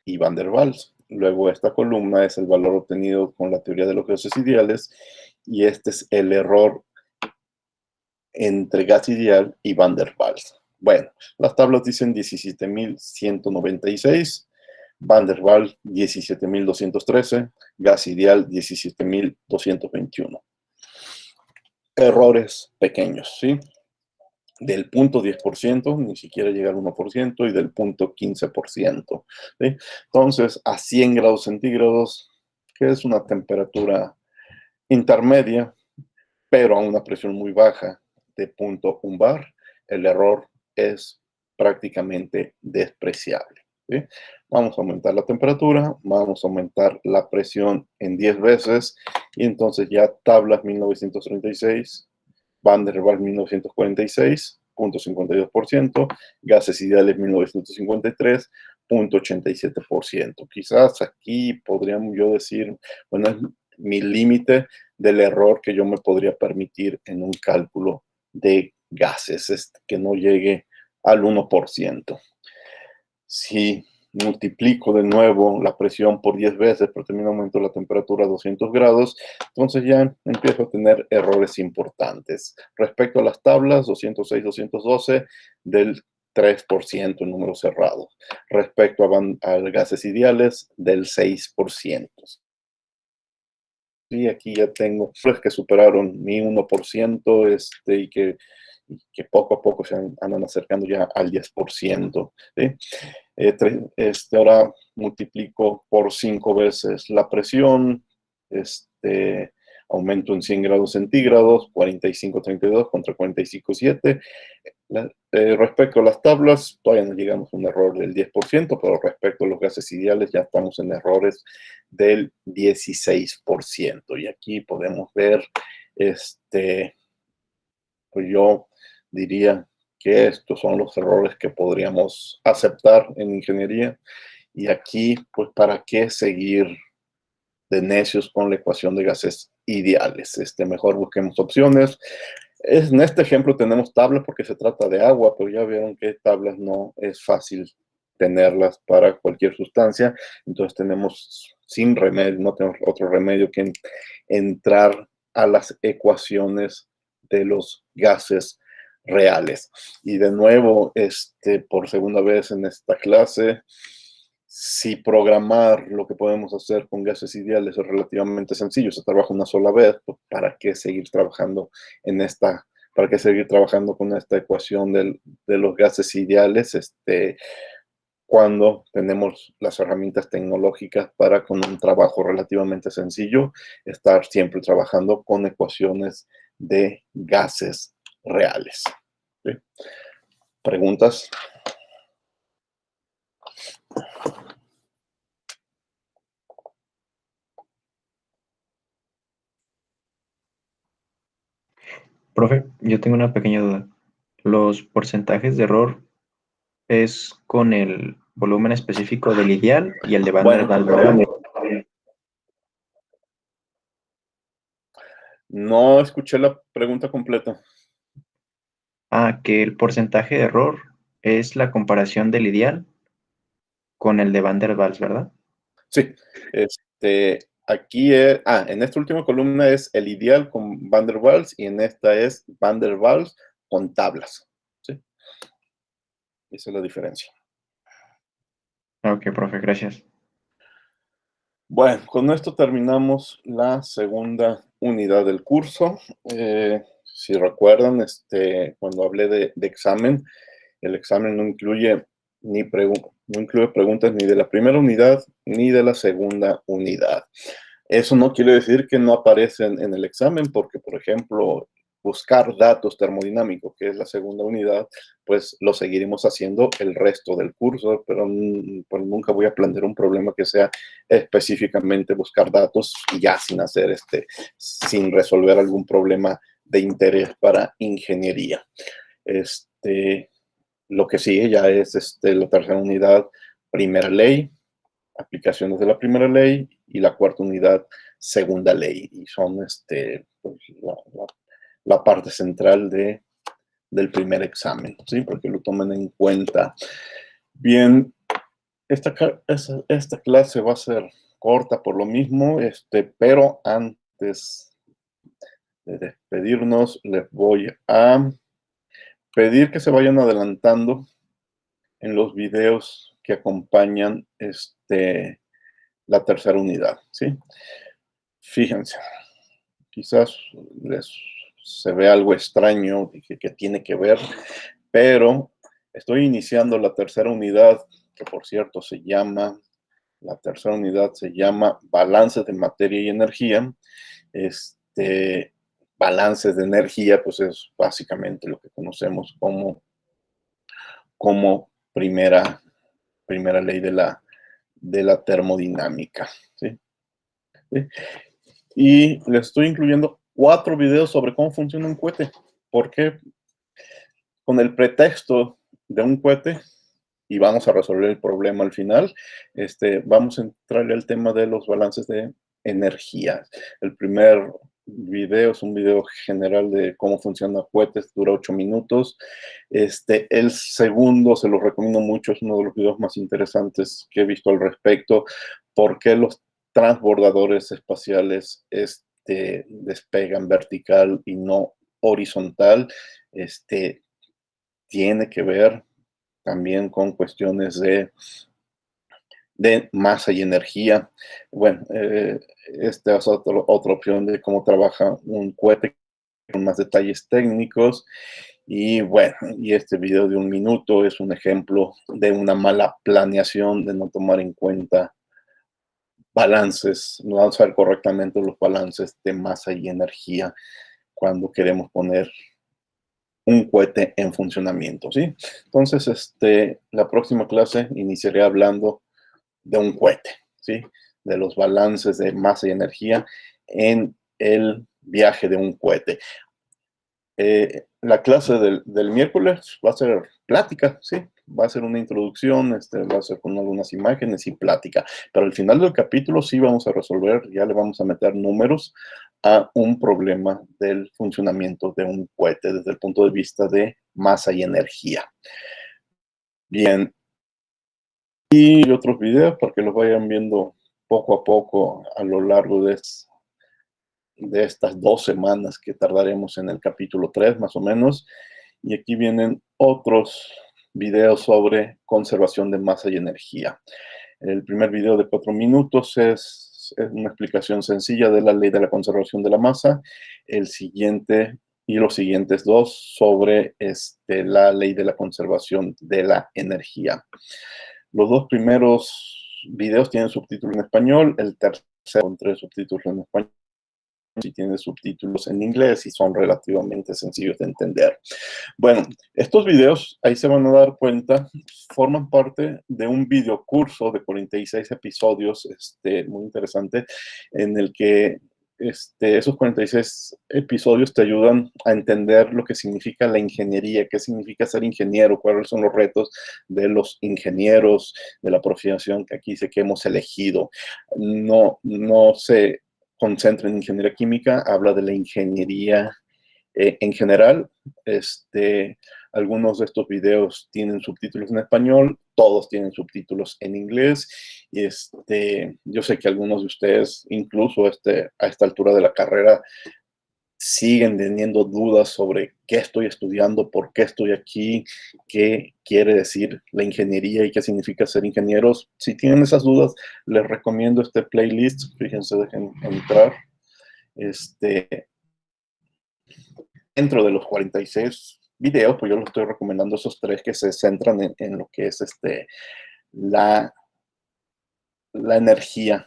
y Van der Waals. Luego esta columna es el valor obtenido con la teoría de los gases ideales y este es el error entre gas ideal y Van der Waals. Bueno, las tablas dicen 17.196, Van der Waals 17.213, gas ideal 17.221. Errores pequeños, ¿sí? Del 0.10%, ni siquiera llega al 1%, y del 0.15%. ¿Sí? Entonces, a 100 grados centígrados, que es una temperatura intermedia, pero a una presión muy baja de 0.1 bar, el error es prácticamente despreciable. ¿Sí? Vamos a aumentar la temperatura, vamos a aumentar la presión en 10 veces, y entonces ya tablas 1936, Van der Waals 1946, 0.52%, gases ideales 1953, 0.87%. Quizás aquí podríamos yo decir, bueno, es mi límite del error que yo me podría permitir en un cálculo de gases, que no llegue al 1%. Si multiplico de nuevo la presión por 10 veces, pero también aumento la temperatura a 200 grados, entonces ya empiezo a tener errores importantes. Respecto a las tablas, 206, 212, del 3% en números cerrados. Respecto a gases ideales, del 6%. Y aquí ya tengo que superaron mi 1%, y que poco a poco se andan acercando ya al 10%. ¿Sí? Ahora multiplico por 5 veces la presión, aumento en 100 grados centígrados, 45,32 contra 45,7. Respecto a las tablas, todavía no llegamos a un error del 10%, pero respecto a los gases ideales ya estamos en errores del 16%. Y aquí podemos ver, pues yo diría que estos son los errores que podríamos aceptar en ingeniería. Y aquí, pues, ¿para qué seguir de necios con la ecuación de gases ideales? Mejor busquemos opciones. En este ejemplo tenemos tablas porque se trata de agua, pero ya vieron que tablas no es fácil tenerlas para cualquier sustancia. Entonces tenemos sin remedio, no tenemos otro remedio que entrar a las ecuaciones de los gases reales. Y de nuevo, por segunda vez en esta clase, si programar lo que podemos hacer con gases ideales es relativamente sencillo, se trabaja una sola vez, pues ¿para qué seguir trabajando con esta ecuación de los gases ideales, cuando tenemos las herramientas tecnológicas para, con un trabajo relativamente sencillo, estar siempre trabajando con ecuaciones de gases reales? ¿Sí? ¿Preguntas? Profe, yo tengo una pequeña duda. ¿Los porcentajes de error es con el volumen específico del ideal y el de Van der Bueno, Waals, verdad? no escuché la pregunta completa. Ah, que el porcentaje de error es la comparación del ideal con el de Van der Waals, ¿verdad? Sí, aquí en esta última columna es el ideal con Van der Waals y en esta es Van der Waals con tablas. ¿Sí? Esa es la diferencia. Ok, profe, gracias. Bueno, con esto terminamos la segunda unidad del curso. Si recuerdan, cuando hablé de examen, el examen no incluye no incluye preguntas ni de la primera unidad ni de la segunda unidad. Eso no quiere decir que no aparecen en el examen, porque, por ejemplo, buscar datos termodinámicos, que es la segunda unidad, pues lo seguiremos haciendo el resto del curso, pero pues nunca voy a plantear un problema que sea específicamente buscar datos y ya sin resolver algún problema de interés para ingeniería. Lo que sigue ya es la tercera unidad, primera ley, aplicaciones de la primera ley, y la cuarta unidad, segunda ley, y son pues, la parte central del primer examen, ¿sí? Porque lo toman en cuenta. Bien, esta clase va a ser corta por lo mismo, pero antes de despedirnos, les voy a pedir que se vayan adelantando en los videos que acompañan la tercera unidad, ¿sí? Fíjense, quizás se ve algo extraño que tiene que ver, pero estoy iniciando la tercera unidad, que por cierto la tercera unidad se llama Balances de Materia y Energía. Balances de energía, pues es básicamente lo que conocemos como primera ley de la termodinámica, ¿sí? ¿Sí? Y les estoy incluyendo 4 videos sobre cómo funciona un cohete. Porque con el pretexto de un cohete, y vamos a resolver el problema al final, vamos a entrarle al tema de los balances de energía. El primer video es un video general de cómo funcionan cohetes, dura 8 minutos. El segundo se lo recomiendo mucho, es uno de los videos más interesantes que he visto al respecto, porque los transbordadores espaciales despegan vertical y no horizontal. Tiene que ver también con cuestiones de masa y energía. Bueno, esta es otra opción de cómo trabaja un cohete con más detalles técnicos. Y bueno, y este video de 1 minuto es un ejemplo de una mala planeación, de no tomar en cuenta balances, no lanzar correctamente los balances de masa y energía cuando queremos poner un cohete en funcionamiento, ¿sí? Entonces, la próxima clase iniciaré hablando de un cohete, ¿sí? De los balances de masa y energía en el viaje de un cohete. La clase del miércoles va a ser plática, ¿sí? Va a ser una introducción, va a ser con algunas imágenes y plática. Pero al final del capítulo sí vamos a resolver, ya le vamos a meter números a un problema del funcionamiento de un cohete desde el punto de vista de masa y energía. Bien. Y otros videos para que los vayan viendo poco a poco a lo largo de estas 2 semanas que tardaremos en el capítulo 3, más o menos. Y aquí vienen otros videos sobre conservación de masa y energía. El primer video de 4 minutos es una explicación sencilla de la ley de la conservación de la masa. El siguiente y los siguientes 2 sobre la ley de la conservación de la energía. Los 2 primeros videos tienen subtítulos en español, el tercero con 3 subtítulos en español, y tiene subtítulos en inglés y son relativamente sencillos de entender. Bueno, estos videos, ahí se van a dar cuenta, forman parte de un videocurso de 46 episodios, muy interesante, en el que esos 46 episodios te ayudan a entender lo que significa la ingeniería, qué significa ser ingeniero, cuáles son los retos de los ingenieros, de la profesión que aquí dice que hemos elegido. No se concentra en ingeniería química, habla de la ingeniería en general. Algunos de estos videos tienen subtítulos en español, todos tienen subtítulos en inglés. Y yo sé que algunos de ustedes, incluso a esta altura de la carrera, siguen teniendo dudas sobre qué estoy estudiando, por qué estoy aquí, qué quiere decir la ingeniería y qué significa ser ingenieros. Si tienen esas dudas, les recomiendo este playlist. Fíjense, dejen entrar. Dentro de los 46 videos, pues yo les estoy recomendando esos 3 que se centran en lo que es la energía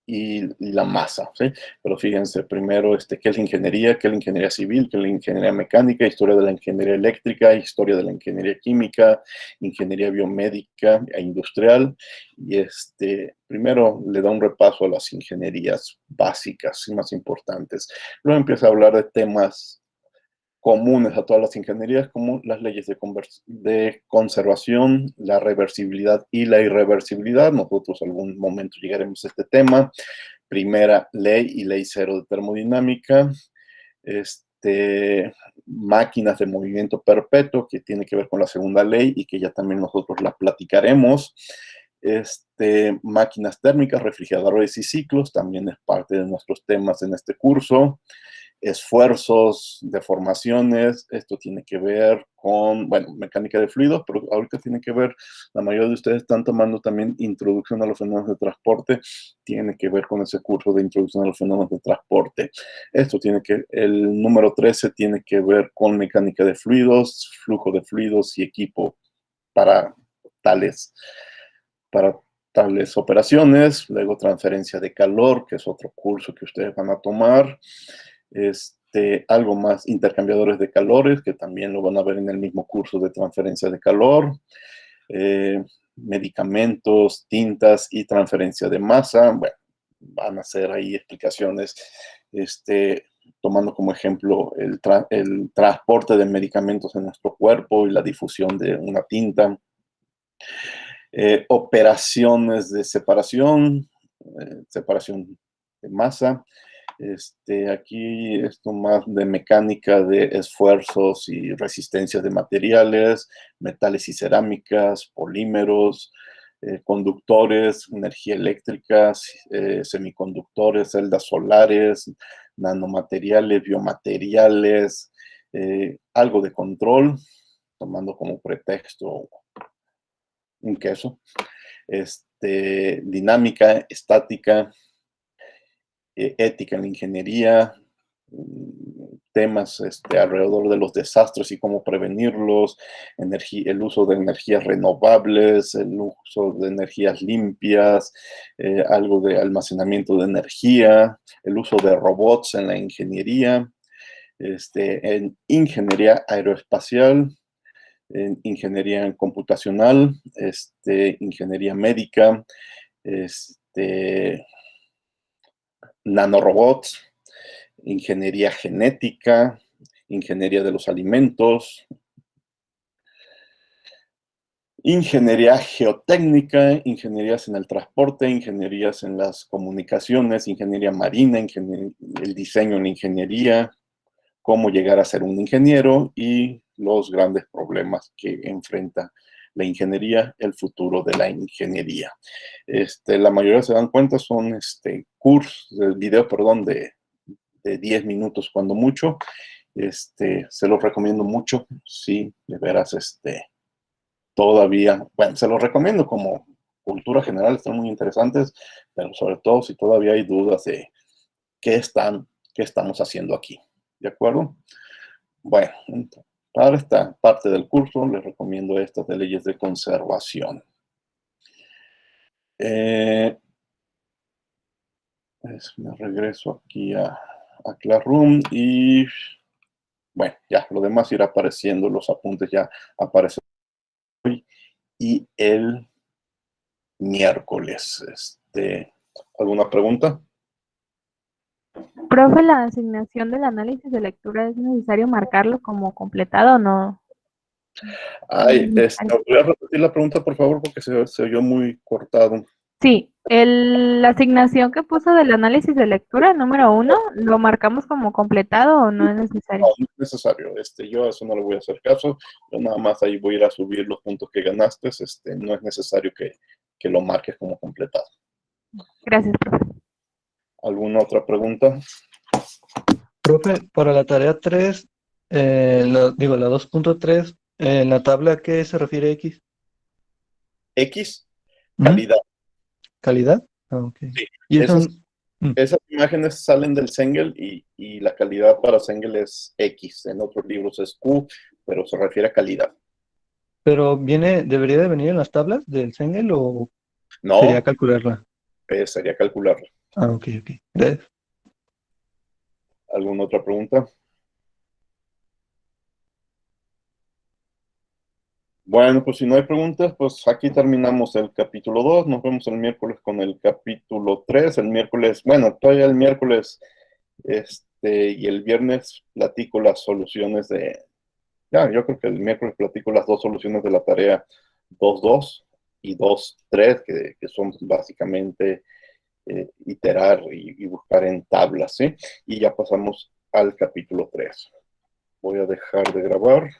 y la masa, ¿sí? Pero fíjense, primero, ¿qué es la ingeniería? ¿Qué es la ingeniería civil? ¿Qué es la ingeniería mecánica? Historia de la ingeniería eléctrica, historia de la ingeniería química, ingeniería biomédica e industrial. Y primero le da un repaso a las ingenierías básicas y más importantes. Luego empieza a hablar de temas comunes a todas las ingenierías, como las leyes de conservación, la reversibilidad y la irreversibilidad. Nosotros algún momento llegaremos a este tema. Primera ley y ley cero de termodinámica. Máquinas de movimiento perpetuo, que tiene que ver con la segunda ley y que ya también nosotros la platicaremos. Máquinas térmicas, refrigeradores y ciclos, también es parte de nuestros temas en este curso. Esfuerzos, deformaciones, esto tiene que ver con, bueno, mecánica de fluidos, pero ahorita tiene que ver, la mayoría de ustedes están tomando también introducción a los fenómenos de transporte, tiene que ver con ese curso de introducción a los fenómenos de transporte. El número 13 tiene que ver con mecánica de fluidos, flujo de fluidos y equipo para tales operaciones. Luego transferencia de calor, que es otro curso que ustedes van a tomar. Algo más, intercambiadores de calores, que también lo van a ver en el mismo curso de transferencia de calor. Medicamentos, tintas y transferencia de masa. Bueno, van a ser ahí explicaciones, tomando como ejemplo el transporte de medicamentos en nuestro cuerpo y la difusión de una tinta. Operaciones de separación de masa. Aquí esto más de mecánica de esfuerzos y resistencias de materiales, metales y cerámicas, polímeros, conductores, energía eléctrica, semiconductores, celdas solares, nanomateriales, biomateriales, algo de control, tomando como pretexto un queso, dinámica, estática, ética en la ingeniería, temas alrededor de los desastres y cómo prevenirlos, el uso de energías renovables, el uso de energías limpias, algo de almacenamiento de energía, el uso de robots en la ingeniería, en ingeniería aeroespacial, en ingeniería computacional, ingeniería médica, nanorobots, ingeniería genética, ingeniería de los alimentos, ingeniería geotécnica, ingenierías en el transporte, ingenierías en las comunicaciones, ingeniería marina, el diseño en la ingeniería, cómo llegar a ser un ingeniero y los grandes problemas que enfrenta la ingeniería, el futuro de la ingeniería. La mayoría se dan cuenta son videos, perdón, de 10 minutos cuando mucho. Se los recomiendo mucho, sí, de veras, todavía, bueno, se los recomiendo como cultura general, están muy interesantes, pero sobre todo si todavía hay dudas de qué estamos haciendo aquí, ¿de acuerdo? Bueno, para esta parte del curso les recomiendo estas de leyes de conservación. Me regreso aquí a Classroom y bueno, ya, lo demás irá apareciendo, los apuntes ya aparecen hoy y el miércoles. ¿Alguna pregunta? Profe, ¿la asignación del análisis de lectura es necesario marcarlo como completado o no? Ay, ¿voy a repetir la pregunta, por favor? Porque se oyó muy cortado. Sí, la asignación que puso del análisis de lectura, número 1, ¿lo marcamos como completado o no es necesario? No, no es necesario. Yo a eso no le voy a hacer caso. Yo nada más ahí voy a ir a subir los puntos que ganaste. No es necesario que lo marques como completado. Gracias, profe. ¿Alguna otra pregunta? Profe, para la tarea 3, la 2.3, en la tabla, ¿a qué se refiere X? X, ¿Mm? calidad. ¿Calidad? Ah, ok. Sí, Y eso, esas imágenes salen del Cengel y la calidad para Cengel es X. En otros libros es Q, pero se refiere a calidad. pero debería de venir en las tablas del Cengel o sería No, calcularla. sería calcularlo. Ah, ok. Gracias. ¿Alguna otra pregunta? Bueno, pues si no hay preguntas, pues aquí terminamos el capítulo 2. Nos vemos el miércoles con el capítulo 3. El miércoles, bueno, todavía el miércoles y el viernes platico las soluciones yo creo que el miércoles platico las dos soluciones de la tarea 2.2 y 2.3, que son básicamente iterar y buscar en tablas, ¿sí? Y ya pasamos al capítulo 3. Voy a dejar de grabar.